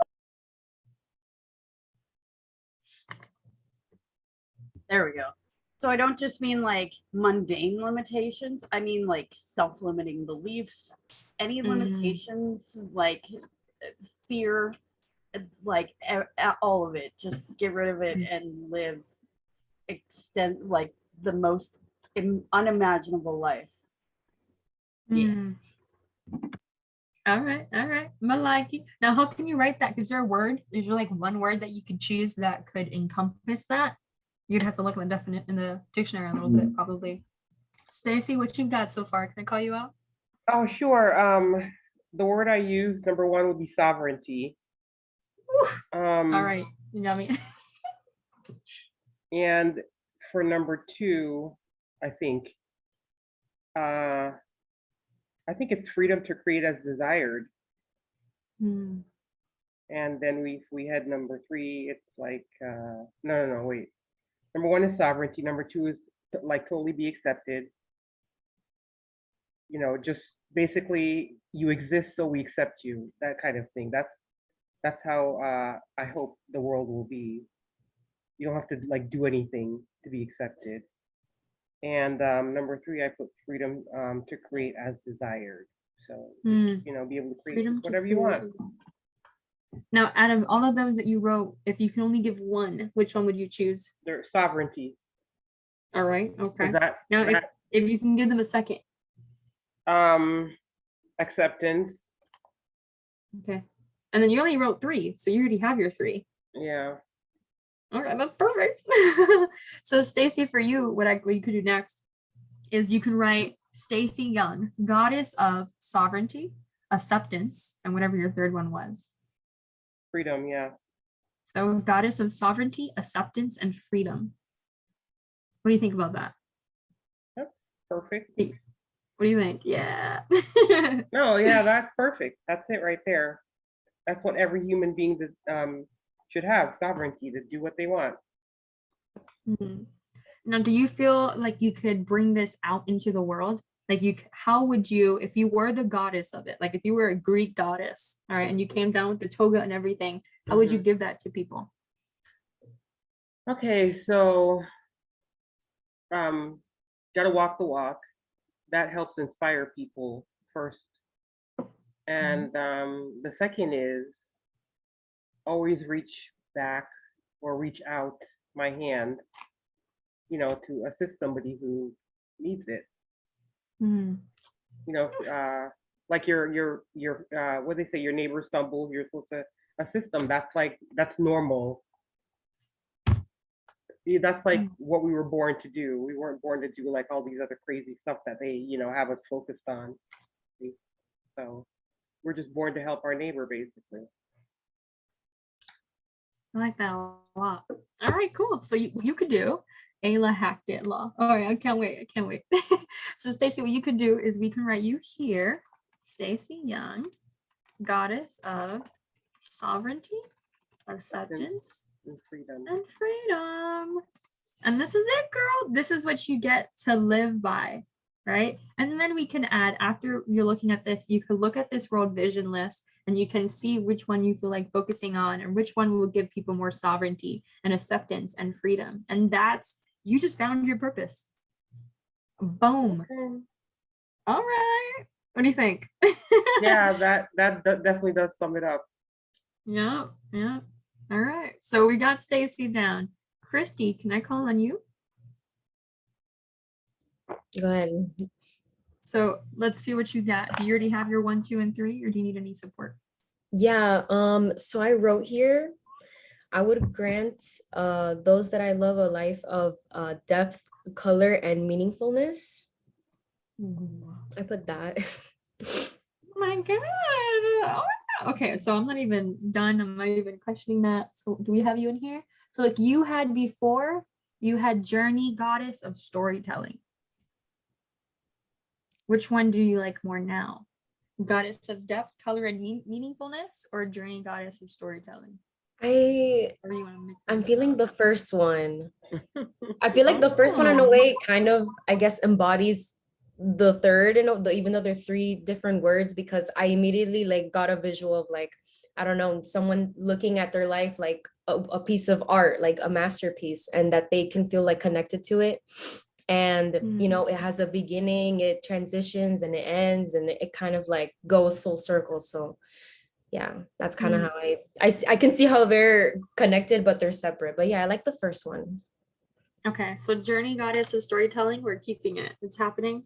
There we go. So I don't just mean like mundane limitations. I mean like self-limiting beliefs, any limitations like fear, like all of it. Just get rid of it and live extend like the most unimaginable life. Mm. All right, Maliki. Now, how can you write that? Is there a word? Is there like one word that you could choose that could encompass that? You'd have to look in the definite in the dictionary a little bit, probably. Stacy, what you got so far? Can I call you out? Oh, sure. The word I use, number one, would be sovereignty. All right, you got me. And for number two, I think, it's freedom to create as desired. Hmm. And then we had number three. It's like no, wait. Number one is sovereignty. Number two is like totally be accepted. You know, just basically you exist, so we accept you. That kind of thing. That's how I hope the world will be. You don't have to like do anything to be accepted. And number three, I put freedom to create as desired. So you know, be able to create Freedom to whatever you want. Now, out of all of those that you wrote, if you can only give one, which one would you choose? Their sovereignty. All right. Okay. That, now, that, if you can give them a second. Acceptance. Okay. And then you only wrote three, so you already have your three. Yeah. All right, that's perfect. So Stacy, for you, what you could do next is you can write Stacy Young, goddess of sovereignty, acceptance, and whatever your third one was. Freedom, yeah. So goddess of sovereignty, acceptance, and freedom. What do you think about that? That's perfect. What do you think? Yeah. No, yeah, that's perfect. That's it right there. That's what every human being should have, sovereignty to do what they want. Mm-hmm. Now, do you feel like you could bring this out into the world? Like how would you, if you were the goddess of it, like if you were a Greek goddess, all right, and you came down with the toga and everything, how would you give that to people? Okay, so gotta walk the walk. That helps inspire people first. And the second is always reach back or reach out my hand, you know, to assist somebody who needs it. Mm-hmm. You know, like your what they say, your neighbor stumbles, you're supposed to assist them. That's normal. That's like what we were born to do. We weren't born to do like all these other crazy stuff that they, you know, have us focused on. So we're just born to help our neighbor, basically. I like that a lot. All right, cool. So you could do Ayla hacked it law. All right, I can't wait. So Stacy, what you could do is we can write you here, Stacy Young, goddess of sovereignty, acceptance, and freedom. And this is it, girl. This is what you get to live by, right? And then we can add, after you're looking at this, you could look at this world vision list and you can see which one you feel like focusing on and which one will give people more sovereignty and acceptance and freedom. And that's, you just found your purpose. Boom. Okay. All right. What do you think? Yeah, that definitely does sum it up. Yeah. All right. So we got Stacy down. Christy, can I call on you? Go ahead. So let's see what you got. Do you already have your 1, 2, and 3, or do you need any support? Yeah. So I wrote here, I would grant those that I love a life of depth, color, and meaningfulness. I put that. Oh my God. Oh, okay, so I'm not even done. I'm not even questioning that. So do we have you in here? So like you had before, you had journey goddess of storytelling. Which one do you like more now? Goddess of depth, color, and meaningfulness, or journey goddess of storytelling? I'm feeling the first one. I feel like the first one in a way kind of, I guess, embodies the third, and even though they're three different words, because I immediately like got a visual of like I don't know, someone looking at their life like a piece of art, like a masterpiece, and that they can feel like connected to it. And, you know, it has a beginning, it transitions and it ends, and it kind of like goes full circle. So yeah, that's kind of how I can see how they're connected, but they're separate. But yeah, I like the first one. Okay, so Journey Goddess of Storytelling, we're keeping it. It's happening.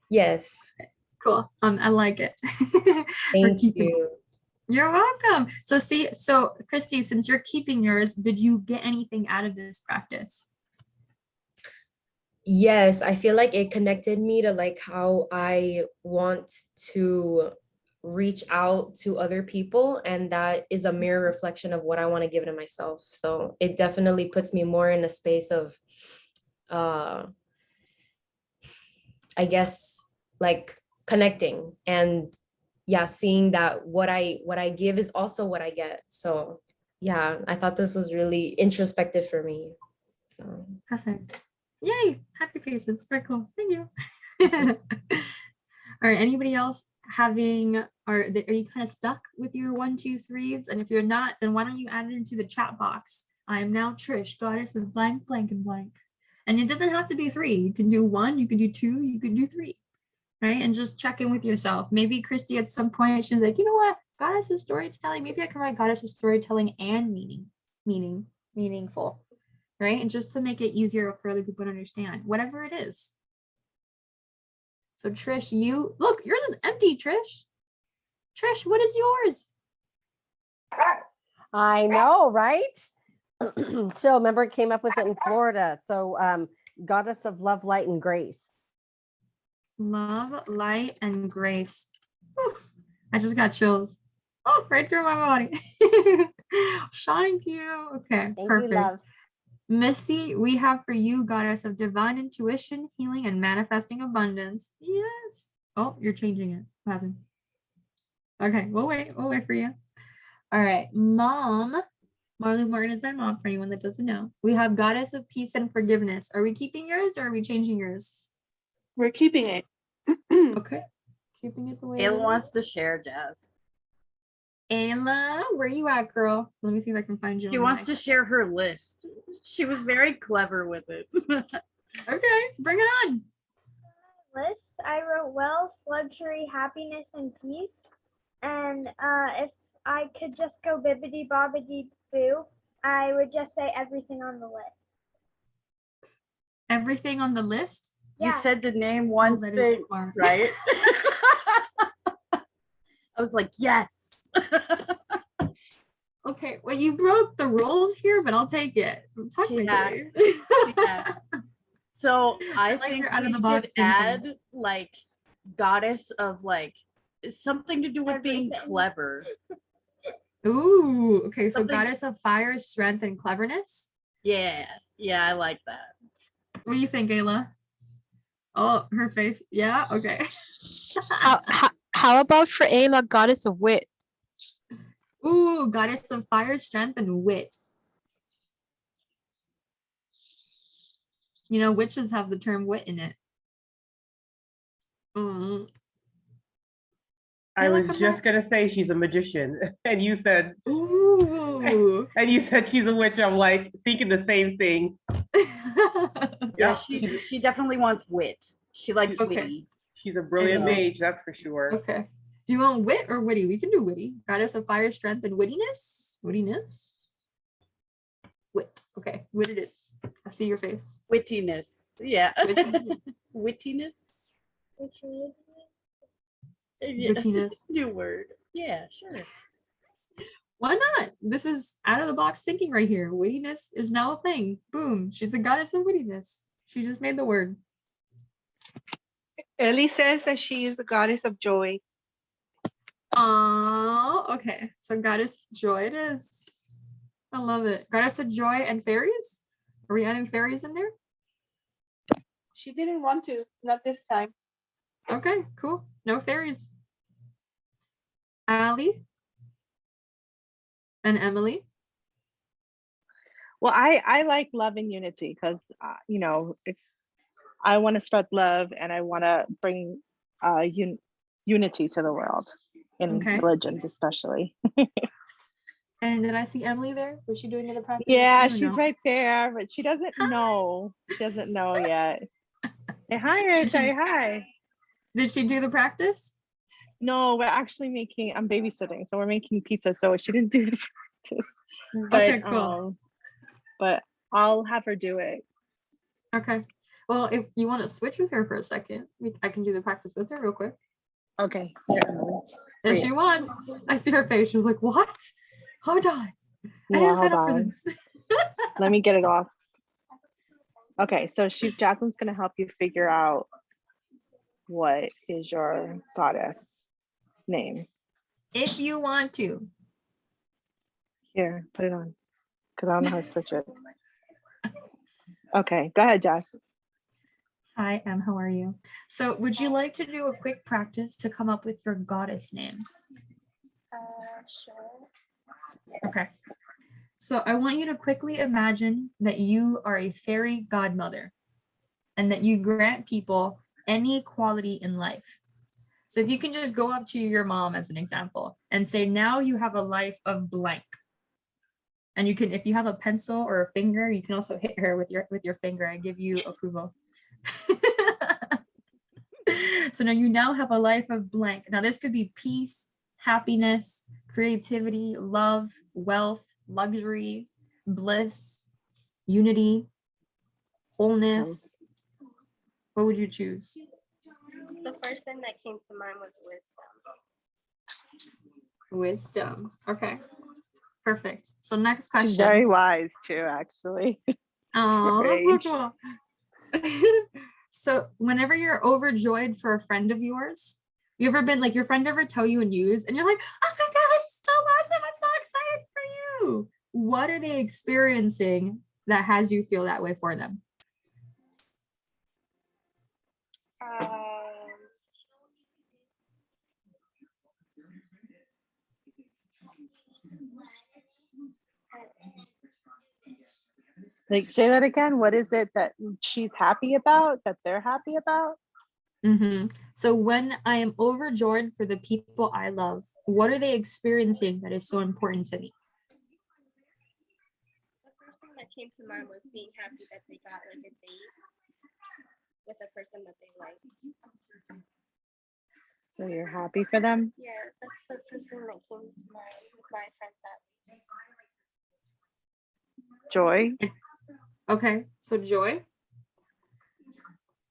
Yes. Cool. I like it. Thank you. You're welcome. So Christy, since you're keeping yours, did you get anything out of this practice? Yes, I feel like it connected me to like how I want to reach out to other people, and that is a mirror reflection of what I want to give to myself. So it definitely puts me more in a space of I guess like connecting, and yeah, seeing that what I give is also what I get. So yeah, I thought this was really introspective for me. So perfect. Yay, happy faces. Very cool. Thank you. All right, anybody else having, are you kind of stuck with your 1, 2, 3s? And if you're not, then why don't you add it into the chat box? I am now Trish, goddess of blank, blank, and blank. And it doesn't have to be 3. You can do 1, you can do 2, you can do 3, right? And just check in with yourself. Maybe Christy at some point, she's like, you know what? Goddess of storytelling. Maybe I can write goddess of storytelling and meaningful, right? And just to make it easier for other people to understand, whatever it is. So Trish, you look, yours is empty, Trish. Trish, what is yours? I know, right? So remember, it came up with it in Florida. So goddess of love, light, and grace. Love, light, and grace. Whew, I just got chills. Oh, right through my body. Thank you. Okay, Thank perfect. you, love. Missy, we have for you, goddess of divine intuition, healing, and manifesting abundance. Yes. Oh, you're changing it. What happened? Okay, we'll wait for you. All right, mom. Marley Morgan is my mom, for anyone that doesn't know. We have goddess of peace and forgiveness. Are we keeping yours or are we changing yours? We're keeping it. Okay, keeping it the way it Ayla is. wants to share, Jazz. Ayla, where you at, girl? Let me see if I can find you. She wants to share her list. She was very clever with it. Okay, bring it on. List, I wrote wealth, luxury, happiness, and peace. And if I could just go bibbidi bobbidi boo, I would just say everything on the list. Everything on the list? You Yeah. said to name one that is thing, smart. right? I was like, yes. Okay, well, you broke the rules here, but I'll take it. Technically. Yeah. So I like think your out of we the should box thinking. add like goddess of like something to do with being Everything. clever. Ooh, okay, so Something- goddess of fire, strength, and cleverness. Yeah, I like that. What do you think, Ayla? Oh, her face. Yeah, okay. How about for Ayla, goddess of wit? Ooh, goddess of fire, strength, and wit. You know, witches have the term wit in it. I was just gonna say she's a magician, and you said, ooh, and you said she's a witch. I'm like thinking the same thing. Yeah, she definitely wants wit. She likes witty. She's a brilliant mage, that's for sure. Okay. Do you want wit or witty? We can do witty. Goddess of fire, strength, and wittiness. Wittiness. Wit. Okay, wit it is. I see your face. Wittiness. Yeah. Wittiness. Wittiness. Wittiness. New word. Yeah, sure. Why not? This is out of the box thinking right here. Wittiness is now a thing. Boom. She's the goddess of wittiness. She just made the word. Ellie says that she is the goddess of joy. Oh, okay. So goddess joy it is. I love it. Goddess of joy and fairies? Are we adding fairies in there? She didn't want to, not this time. Okay, cool. No fairies. Allie and Emily. Well, I like love and unity because, you know, if I want to spread love and I want to bring unity to the world in religions, especially. And did I see Emily there? Was she doing the practice? Yeah, too, or she's no? right there, but she doesn't know. She doesn't know yet. Say hi, Did she, hi. did she do the practice? No, we're actually making, I'm babysitting, so we're making pizza. So she didn't do the practice. Okay, cool. But I'll have her do it. Okay. Well, if you want to switch with her for a second, I can do the practice with her real quick. Okay. Here, Emily. If she wants. I see her face. She was like, what? Hold on. I Yeah, didn't sign hold up for on. this. Let me get it off. Okay, so Jacqueline's gonna help you figure out what is your goddess name. If you want to. Here, put it on, because I don't know how to switch it. Okay, go ahead, Jess. Hi, Em. How are you? So would you like to do a quick practice to come up with your goddess name? Sure. Okay. So I want you to quickly imagine that you are a fairy godmother and that you grant people any quality in life. So if you can just go up to your mom as an example and say, now you have a life of blank. And you can, if you have a pencil or a finger, you can also hit her with your finger and give you approval. So now you now have a life of blank. Now this could be peace, happiness, creativity, love, wealth, luxury, bliss, unity, wholeness. What would you choose? The first thing that came to mind was wisdom. Wisdom. Okay. Perfect. So next question. She's very wise too, actually. Oh, that's so cool. So whenever you're overjoyed for a friend of yours, you ever been like your friend ever tell you news and you're like, oh my God, it's so awesome. I'm so excited for you. What are they experiencing that has you feel that way for them? Like, say that again. What is it that she's happy about, that they're happy about? So when I am overjoyed for the people I love, what are they experiencing that is so important to me? The first thing that came to mind was being happy that they got like a date with a person that they like. So you're happy for them? Yeah, that's the first thing that came to mind with my friends at least. Joy. Okay, so joy.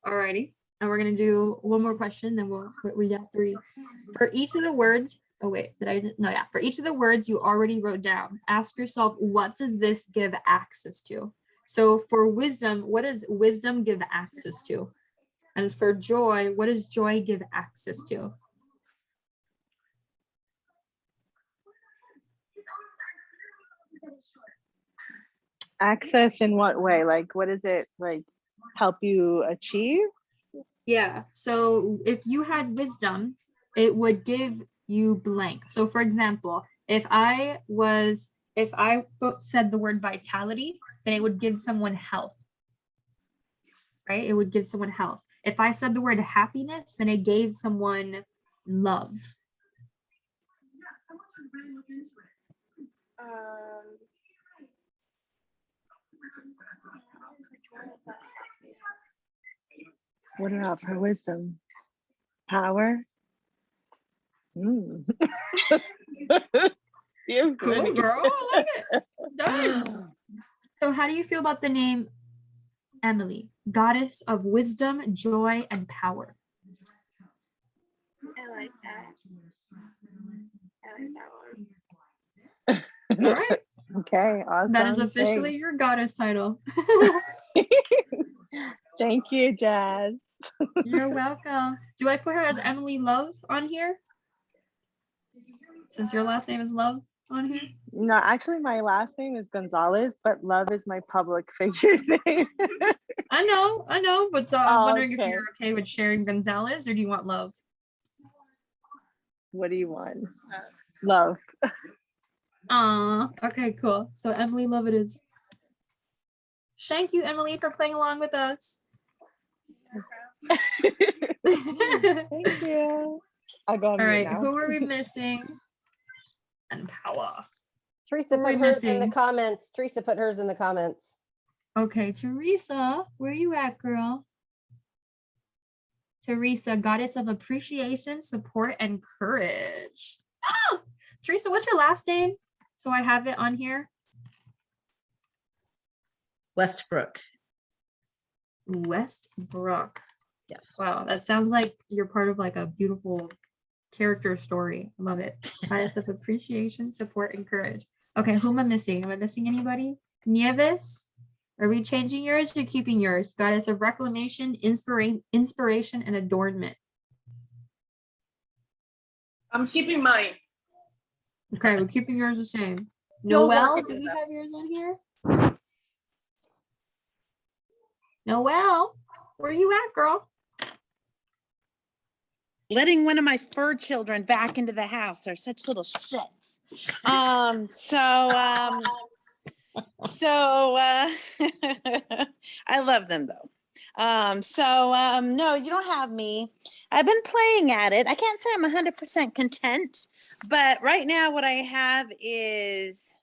Alrighty. And we're gonna do one more question, then we got 3. For each of the words, oh wait, for each of the words you already wrote down, ask yourself, what does this give access to? So for wisdom, what does wisdom give access to? And for joy, what does joy give access to? Access in what way? Like, what does it like help you achieve? Yeah, so if you had wisdom, it would give you blank. So for example, if I said the word vitality, then it would give someone health, right? It would give someone health. If I said the word happiness, then it gave someone love. What about her wisdom? Power? Cool, girl. I like it. Done. So how do you feel about the name Emily, goddess of wisdom, joy, and power? I like that. I like that one. All right. Okay, awesome. That is officially your goddess title. Thank you, Jazz. You're welcome. Do I put her as Emily Love on here? Since your last name is Love on here? No, actually my last name is Gonzalez, but Love is my public figure name. I know, but so I was wondering if okay. you're okay with sharing Gonzalez or do you want Love? What do you want? Love. Okay, cool. So Emily Love it is. Thank you, Emily, for playing along with us. Thank you. I'll go on All mute right, now. who are we missing? And power. Teresa Who are we put hers in the missing? comments. Teresa put hers in the comments. Okay, Teresa, where you at, girl? Teresa, goddess of appreciation, support, and courage. Ah! Teresa, what's your last name? So I have it on here. Westbrook. Westbrook. Yes. Wow, that sounds like you're part of like a beautiful character story. I love it. Goddess of appreciation, support, and courage. Okay, who am I missing? Am I missing anybody? Nieves? Are we changing yours or keeping yours? Goddess of reclamation, inspiration, and adornment. I'm keeping mine. Okay, we're keeping yours the same. Still Noelle, working do it we out. have yours on here? Noelle, where you at, girl? Letting one of my fur children back into the house. They're such little shits. I love them though. No, you don't have me. I've been playing at it. I can't say I'm 100% content, but right now what I have is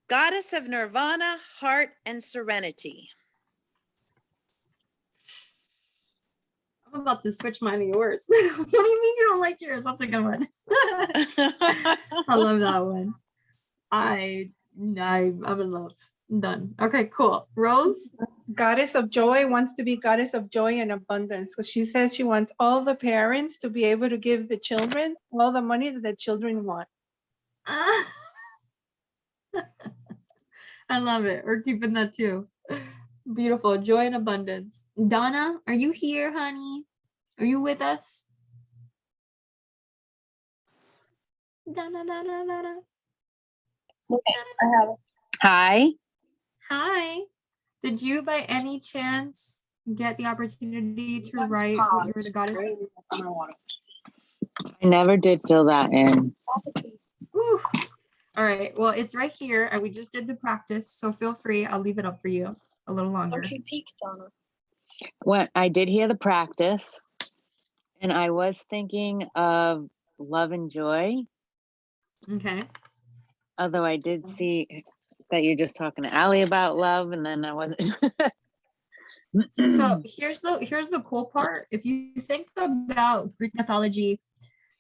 Goddess of Nirvana, Heart, and Serenity. I'm about to switch mine to yours. What do you mean you don't like yours? That's a good one. I love that one. I'm in love. I'm done. Okay, cool. Rose? Goddess of joy wants to be goddess of joy and abundance. So she says she wants all the parents to be able to give the children all the money that the children want. I love it. We're keeping that too. Beautiful. Joy and abundance. Donna, are you here, honey? Are you with us? Donna, Donna, Donna. Hi. Hi. Did you by any chance get the opportunity to write what you were the goddess of? I never did fill that in. Whew. All right. Well, it's right here, and we just did the practice, so feel free. I'll leave it up for you a little longer. Don't you peek, Donna? When I did hear the practice, and I was thinking of love and joy. Okay. Although I did see that you're just talking to Allie about love, and then I wasn't. So here's the cool part. If you think about Greek mythology,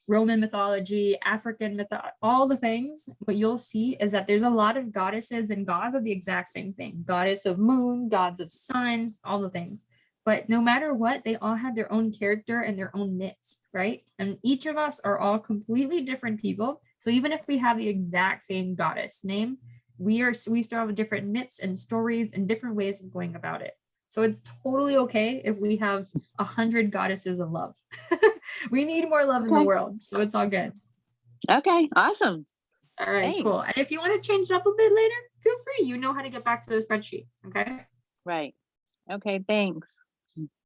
Roman mythology, African mythology, all the things, what you'll see is that there's a lot of goddesses and gods of the exact same thing. Goddess of moon, gods of suns, all the things. But no matter what, they all have their own character and their own myths, right? And each of us are all completely different people. So even if we have the exact same goddess name, we still have different myths and stories and different ways of going about it. So it's totally okay if we have 100 goddesses of love. We need more love in the world, so it's all good. Okay, awesome. All right, Thanks. cool. And if you want to change it up a bit later, feel free. You know how to get back to the spreadsheet, okay? Right. Okay, thanks.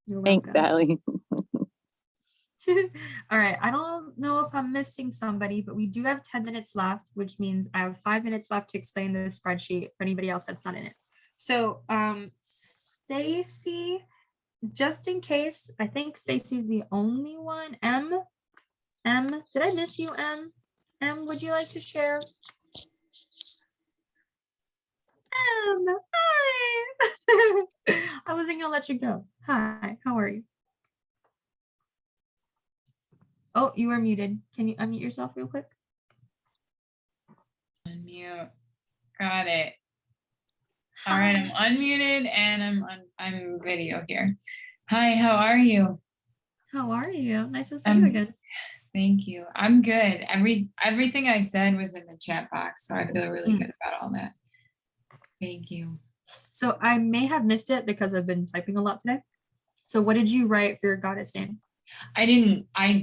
You're Thanks, welcome. Allie. All right, I don't know if I'm missing somebody, but we do have 10 minutes left, which means I have 5 minutes left to explain the spreadsheet for anybody else that's not in it. So Stacy, just in case, I think Stacy's the only one. M, did I miss you, M? M, would you like to share? Hi. I wasn't gonna let you go. Hi, how are you? Oh, you are muted. Can you unmute yourself real quick? Unmute. Got it. All right, I'm unmuted and I'm video here. Hi, how are you? How are you? Nice to see you again. Thank you. I'm good. Everything I said was in the chat box, so I feel really good about all that. Thank you. So I may have missed it because I've been typing a lot today. So what did you write for your goddess name? I didn't. I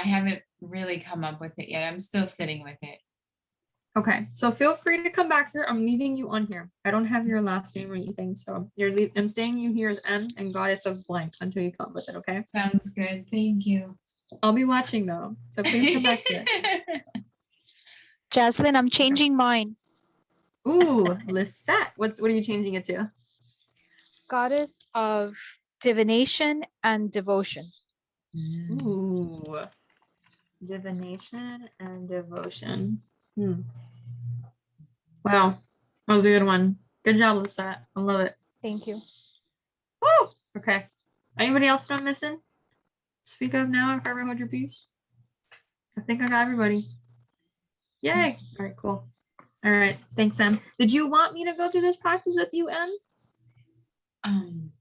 haven't really come up with it yet. I'm still sitting with it. Okay, so feel free to come back here. I'm leaving you on here. I don't have your last name or anything, so I'm staying you here as M and goddess of blank until you come up with it, okay? Sounds good. Thank you. I'll be watching though, so please come back here. Jaslyn, I'm changing mine. Ooh, Lisette. What are you changing it to? Goddess of divination and devotion. Ooh, divination and devotion. Wow, that was a good one. Good job, Lisette. I love it. Thank you. Woo! Okay. Anybody else that I'm missing? Speak up now if I ever hold your peace. I think I got everybody. Yay. All right, cool. All right. Thanks, Em. Did you want me to go through this practice with you, Em?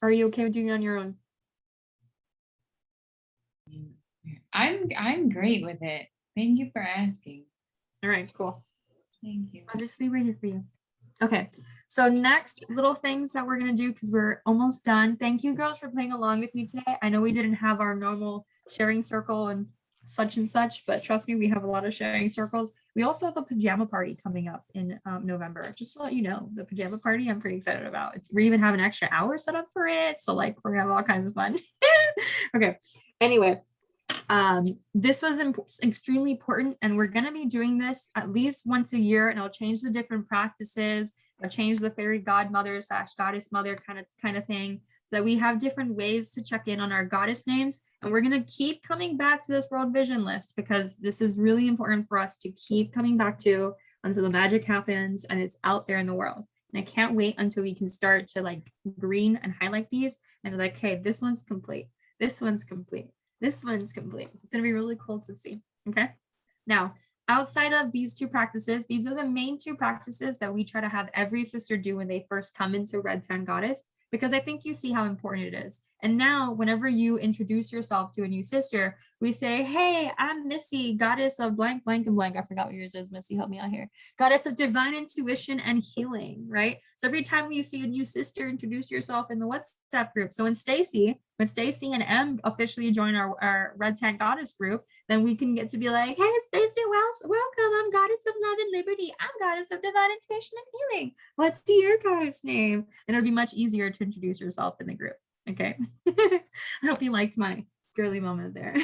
Are you okay with doing it on your own? I'm great with it. Thank you for asking. All right, cool. Thank you. I'll just leave right here for you. Okay, so next little things that we're gonna do, because we're almost done. Thank you girls for playing along with me today. I know we didn't have our normal sharing circle and such, but trust me, we have a lot of sharing circles. We also have a pajama party coming up in November. Just to let you know, the pajama party I'm pretty excited about. We even have an extra hour set up for it. So like we're gonna have all kinds of fun. Okay, anyway. This was extremely important, and we're going to be doing this at least once a year, and I'll change the different practices. I'll change the fairy godmother / goddess mother kind of thing, so that we have different ways to check in on our goddess names. And we're going to keep coming back to this world vision list, because this is really important for us to keep coming back to until the magic happens and it's out there in the world. And I can't wait until we can start to like green and highlight these and be like, hey, this one's complete. This one's complete. This one's complete. It's gonna be really cool to see, okay? Now, outside of these two practices, these are the main two practices that we try to have every sister do when they first come into Red Tan Goddess, because I think you see how important it is. And now, whenever you introduce yourself to a new sister, we say, hey, I'm Missy, goddess of blank, blank, and blank. I forgot what yours is, Missy, help me out here. Goddess of divine intuition and healing, right? So every time you see a new sister, introduce yourself in the WhatsApp group. So when Stacy and Em officially join our Red Tan Goddess group, then we can get to be like, hey, Stacy, welcome. I'm Goddess of Love and Liberty. I'm Goddess of Divine Intuition and Healing. What's your goddess name? And it'll be much easier to introduce yourself in the group. Okay. I hope you liked my girly moment there.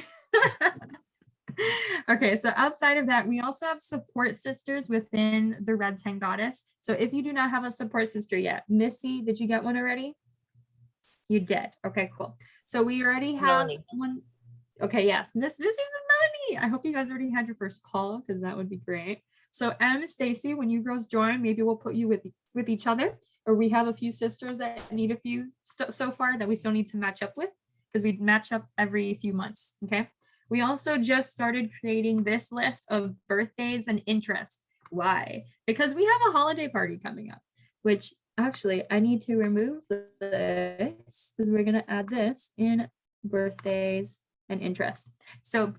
Okay, so outside of that, we also have support sisters within the Red Tan Goddess. So if you do not have a support sister yet, Missy, did you get one already? You did. Okay, cool. So we already have Melanie. one. Okay, yes, Missy's with Melanie. I hope you guys already had your first call, because that would be great. So Em, Stacy, when you girls join, maybe we'll put you with each other, or we have a few sisters that need a few so far that we still need to match up with, because we match up every few months. Okay. We also just started creating this list of birthdays and interests. Why? Because we have a holiday party coming up, which actually I need to remove this, because we're going to add this in birthdays and interests. So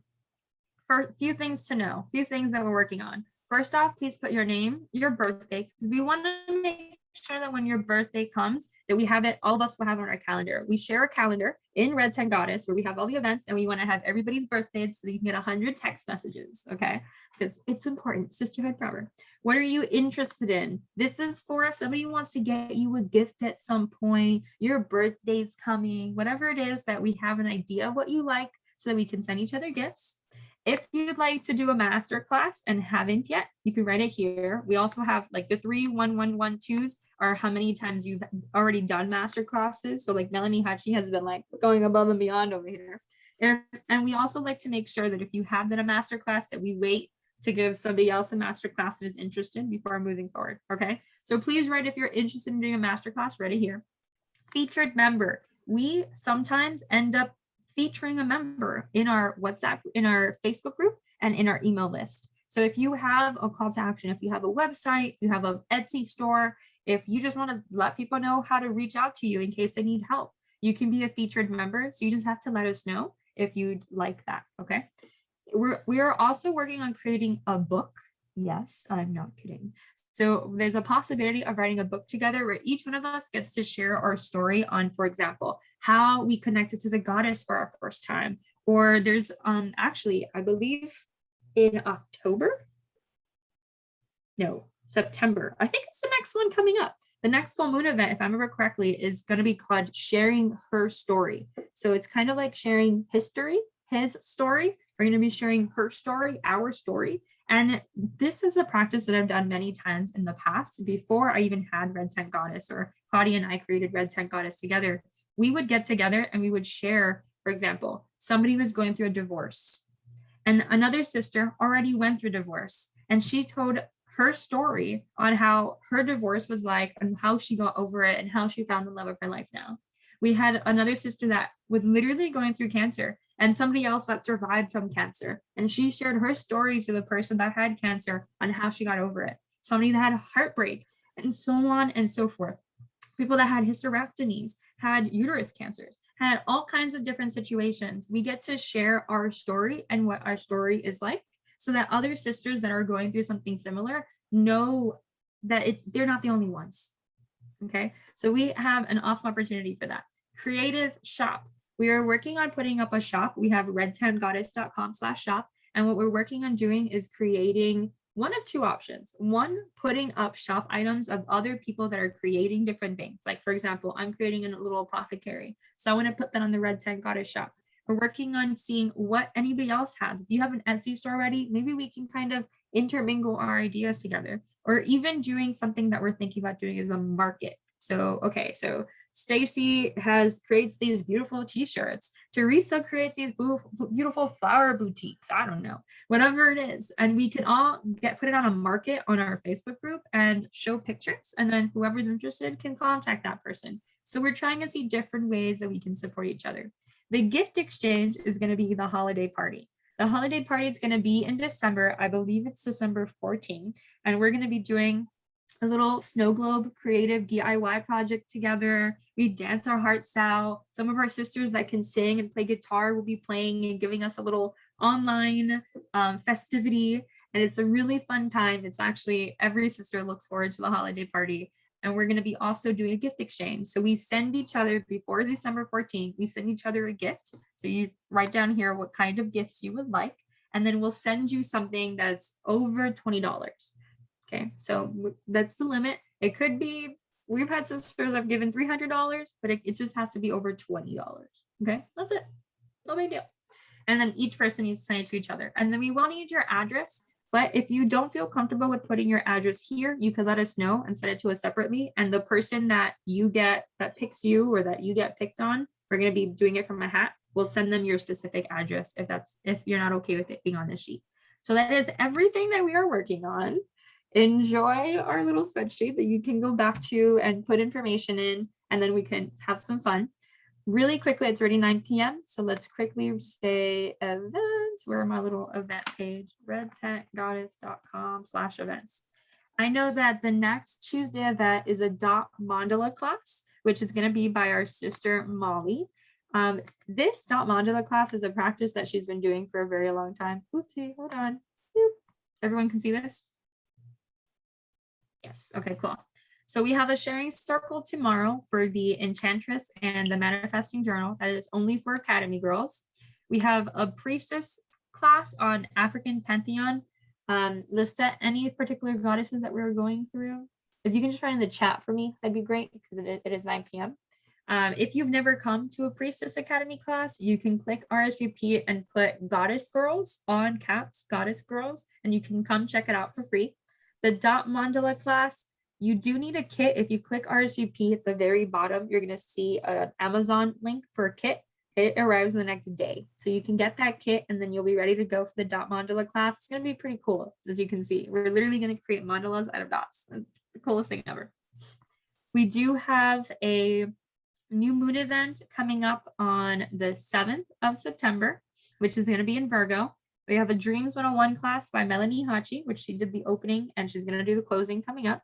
for a few things to know, a few things that we're working on. First off, please put your name, your birthday, because we want to make sure that when your birthday comes, that we have it, all of us will have it on our calendar. We share a calendar in Red Tan Goddess where we have all the events, and we want to have everybody's birthdays so that you can get 100 text messages, okay? Because it's important, sisterhood forever. What are you interested in? This is for if somebody wants to get you a gift at some point, your birthday's coming, whatever it is, that we have an idea of what you like so that we can send each other gifts. If you'd like to do a master class and haven't yet, you can write it here. We also have like the 3 1 1 1 2s are how many times you've already done master classes. So like Melanie Hachi has been like going above and beyond over here. And we also like to make sure that if you have done a master class, that we wait to give somebody else a master class that is interested before moving forward. Okay. So please write if you're interested in doing a master class, write it here. Featured member. We sometimes end up featuring a member in our WhatsApp, in our Facebook group, and in our email list. So if you have a call to action, if you have a website, if you have an Etsy store, if you just want to let people know how to reach out to you in case they need help, you can be a featured member. So you just have to let us know if you'd like that, okay? We are also working on creating a book. Yes, I'm not kidding. So there's a possibility of writing a book together where each one of us gets to share our story on, for example, how we connected to the goddess for our first time. Or there's actually, I believe in September. I think it's the next one coming up. The next full moon event, if I remember correctly, is going to be called Sharing Her Story. So it's kind of like sharing history, his story. We're going to be sharing her story, our story. And this is a practice that I've done many times in the past. Before I even had Red Tent Goddess, or Claudia and I created Red Tent Goddess together, we would get together and we would share, for example, somebody was going through a divorce and another sister already went through divorce, and she told her story on how her divorce was like and how she got over it and how she found the love of her life now. We had another sister that was literally going through cancer and somebody else that survived from cancer. And she shared her story to the person that had cancer on how she got over it. Somebody that had heartbreak and so on and so forth. People that had hysterectomies, had uterus cancers, had all kinds of different situations. We get to share our story and what our story is like so that other sisters that are going through something similar know that they're not the only ones. Okay, so we have an awesome opportunity for that. Creative shop. We are working on putting up a shop. We have redtentgoddess.com/shop. And what we're working on doing is creating one of two options. One, putting up shop items of other people that are creating different things. Like, for example, I'm creating a little apothecary. So I want to put that on the Red Tent Goddess shop. We're working on seeing what anybody else has. If you have an Etsy store already, maybe we can kind of intermingle our ideas together, or even doing something that we're thinking about doing is a market. So, okay, so Stacy creates these beautiful t-shirts. Teresa creates these beautiful flower boutiques. I don't know, whatever it is. And we can all put it on a market on our Facebook group and show pictures. And then whoever's interested can contact that person. So we're trying to see different ways that we can support each other. The gift exchange is going to be the holiday party. The holiday party is going to be in December. I believe it's December 14th. And we're going to be doing a little snow globe creative DIY project together. We dance our hearts out. Some of our sisters that can sing and play guitar will be playing and giving us a little online festivity. And it's a really fun time. It's actually, every sister looks forward to the holiday party. And we're going to be also doing a gift exchange. So we send each other, before December 14th, we send each other a gift. So you write down here what kind of gifts you would like, and then we'll send you something that's over $20. Okay, so that's the limit. It could be, we've had sisters that have given $300, but it just has to be over $20. Okay, that's it. No big deal. And then each person needs to send it to each other. And then we will need your address. But if you don't feel comfortable with putting your address here, you could let us know and send it to us separately. And the person that that picks you or that you get picked on, we're going to be doing it from a hat. We'll send them your specific address if you're not okay with it being on the sheet. So that is everything that we are working on. Enjoy our little spreadsheet that you can go back to and put information in, and then we can have some fun. Really quickly, it's already 9 p.m. So let's quickly say events. Where are my little event page? redtentgoddess.com/events. I know that the next Tuesday event is a dot mandala class, which is going to be by our sister Molly. This dot mandala class is a practice that she's been doing for a very long time. Oopsie, hold on. Boop. Everyone can see this? Yes, okay, cool. So we have a sharing circle tomorrow for the Enchantress and the Manifesting Journal. That is only for Academy girls. We have a priestess class on African Pantheon. Lisette, any particular goddesses that we're going through? If you can just write in the chat for me, that'd be great, because it is 9 p.m. If you've never come to a Priestess Academy class, you can click RSVP and put Goddess Girls on caps, Goddess Girls, and you can come check it out for free. The dot mandala class, you do need a kit. If you click RSVP at the very bottom, you're going to see an Amazon link for a kit. It arrives the next day. So you can get that kit and then you'll be ready to go for the dot mandala class. It's going to be pretty cool, as you can see. We're literally going to create mandalas out of dots. It's the coolest thing ever. We do have a new moon event coming up on the 7th of September, which is going to be in Virgo. We have a Dreams 101 class by Melanie Hachi, which she did the opening and she's going to do the closing coming up.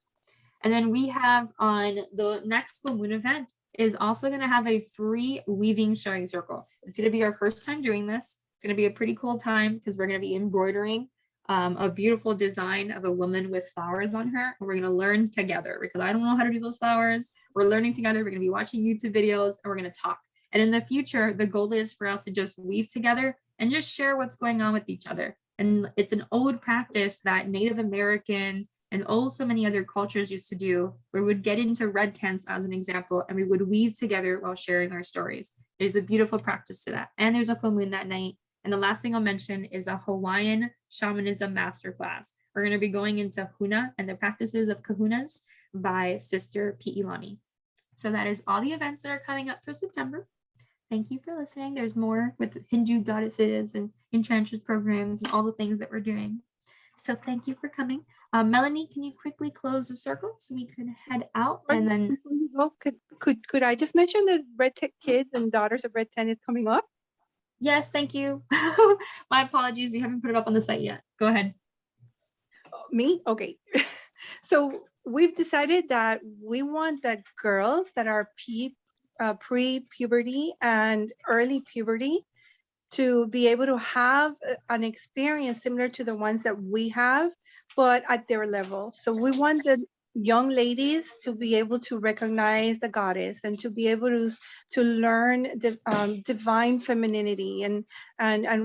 And then we have on the next full moon event is also going to have a free weaving sharing circle. It's going to be our first time doing this. It's going to be a pretty cool time because we're going to be embroidering a beautiful design of a woman with flowers on her. And we're going to learn together because I don't know how to do those flowers. We're learning together. We're going to be watching YouTube videos and we're going to talk. And in the future, the goal is for us to just weave together and just share what's going on with each other. And it's an old practice that Native Americans and also many other cultures used to do, where we would get into red tents as an example, and we would weave together while sharing our stories. There's a beautiful practice to that. And there's a full moon that night. And the last thing I'll mention is a Hawaiian shamanism masterclass. We're going to be going into Huna and the practices of kahunas by Sister Pi'ilani. So that is all the events that are coming up for September. Thank you for listening. There's more with Hindu goddesses and enchantress programs and all the things that we're doing. So thank you for coming. Melanie, can you quickly close the circle so we could head out? And then Before you go, could I just mention that Red Tech Kids and Daughters of Red 10 is coming up? yes, thank you. My apologies, we haven't put it up on the site yet. Go ahead. Me? Okay. So we've decided that we want the girls that are pre-puberty and early puberty to be able to have an experience similar to the ones that we have, but at their level. So we want the young ladies to be able to recognize the goddess and to be able to learn the divine femininity and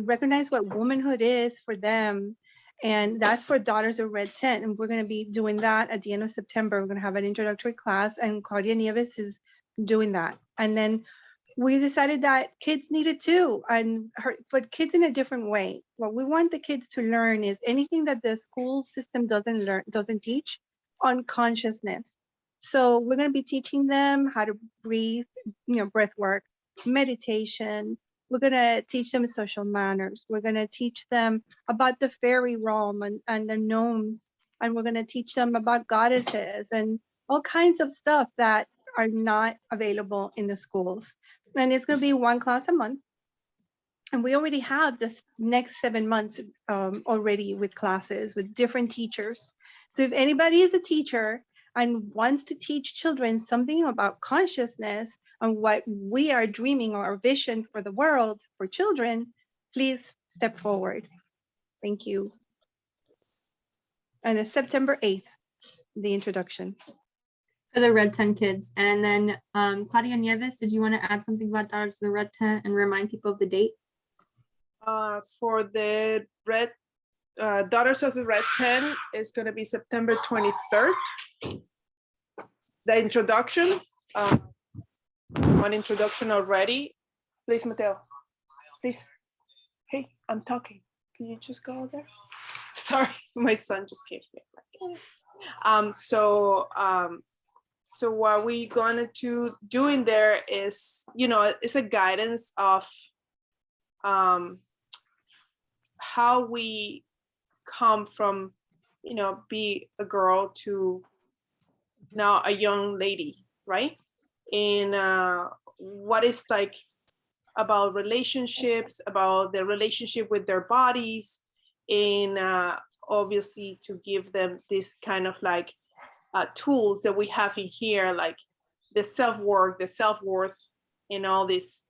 recognize what womanhood is for them. And that's for Daughters of Red Tent. And we're going to be doing that at the end of September. We're going to have an introductory class, and Claudia Nieves is doing that. And then we decided that kids needed too, but kids in a different way. What we want the kids to learn is anything that the school system doesn't teach on consciousness. So we're going to be teaching them how to breathe, breath work, meditation. We're going to teach them social manners. We're going to teach them about the fairy realm and the gnomes. And we're going to teach them about goddesses and all kinds of stuff that are not available in the schools. And it's going to be one class a month. And we already have this next 7 months already with classes with different teachers. So if anybody is a teacher and wants to teach children something about consciousness and what we are dreaming or our vision for the world for children, please step forward. Thank you. And it's September 8th, the introduction. For the Red Tent kids. And then Claudia Nieves, did you want to add something about Daughters of the Red Tent and remind people of the date? For the Daughters of the Red 10 is going to be September 23rd. The introduction, one introduction already. Please, Mateo, please. Hey, I'm talking. Can you just go there? Sorry, my son just came here. So what we gonna to do in there is, it's a guidance of how we come from, be a girl to now a young lady, right? And what is like about relationships, about their relationship with their bodies, and obviously to give them this kind of like tools that we have in here, like the self-work, the self-worth, and all these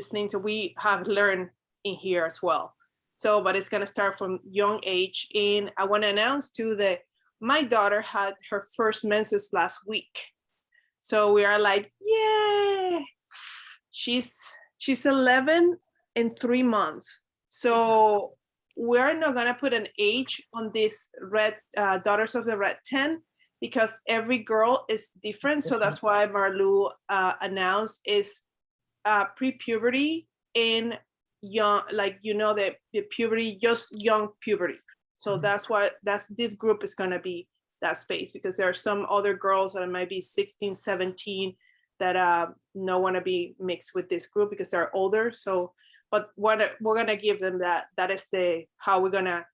things that we have learned in here as well. So, but it's gonna start from young age. And I want to announce too that my daughter had her first menses last week. So we are like, yeah, she's 11 in 3 months. So we're not gonna put an age on this Daughters of the Red 10 because every girl is different. So that's why Marlu announced is pre-puberty and young, like the puberty, just young puberty. So that's why this group is gonna be that space, because there are some other girls that might be 16, 17 that don't want to be mixed with this group because they're older. So but what we're gonna give them that is how we're gonna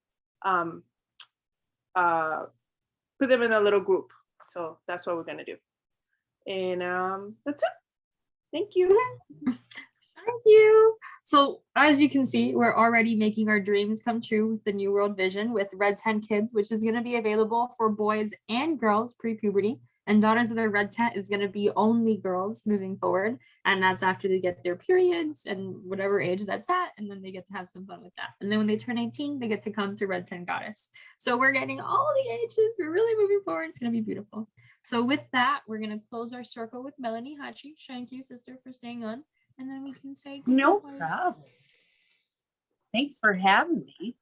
put them in a little group. So that's what we're gonna do. And that's it. Thank you. Thank you. So as you can see, we're already making our dreams come true with the New World Vision with Red 10 Kids, which is going to be available for boys and girls pre-puberty. And Daughters of the Red Tent is going to be only girls moving forward. And that's after they get their periods and whatever age that's at. And then they get to have some fun with that. And then when they turn 18, they get to come to Red Tent Goddess. So we're getting all the ages. We're really moving forward. It's going to be beautiful. So with that, we're going to close our circle with Melanie Hachi. Thank you, sister, for staying on. And then we can say no problem. Thanks for having me.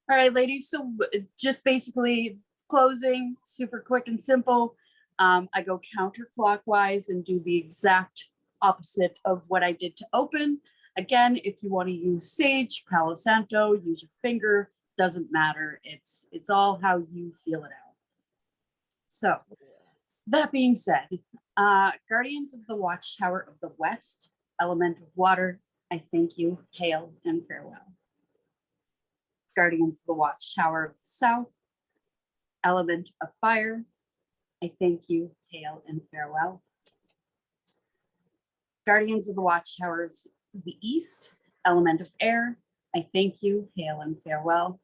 All right, ladies. So just basically closing, super quick and simple. I go counterclockwise and do the exact opposite of what I did to open. Again, if you want to use Sage, Palo Santo, use your finger, doesn't matter. It's all how you feel it out. So that being said, Guardians of the Watchtower of the West, Element of Water, I thank you, hail and farewell. Guardians of the Watchtower of the South, element of fire, I thank you, hail and farewell. Guardians of the watchtowers of the east, element of air, I thank you, hail and farewell.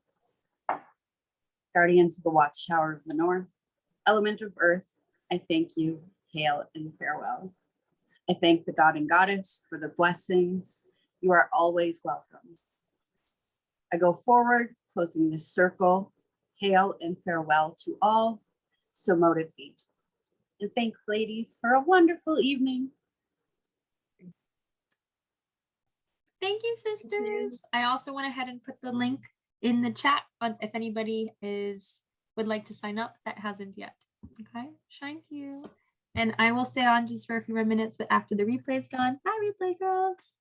Guardians of the watchtower of the north, element of earth, I thank you, hail and farewell. I thank the God and Goddess for the blessings. You are always welcome. I go forward, closing this circle. Hail and farewell to all. So mote it be. And thanks, ladies, for a wonderful evening. Thank you, sisters. I also went ahead and put the link in the chat on if anybody would like to sign up that hasn't yet. Okay, thank you. And I will stay on just for a few more minutes, but after the replay is gone, bye replay girls.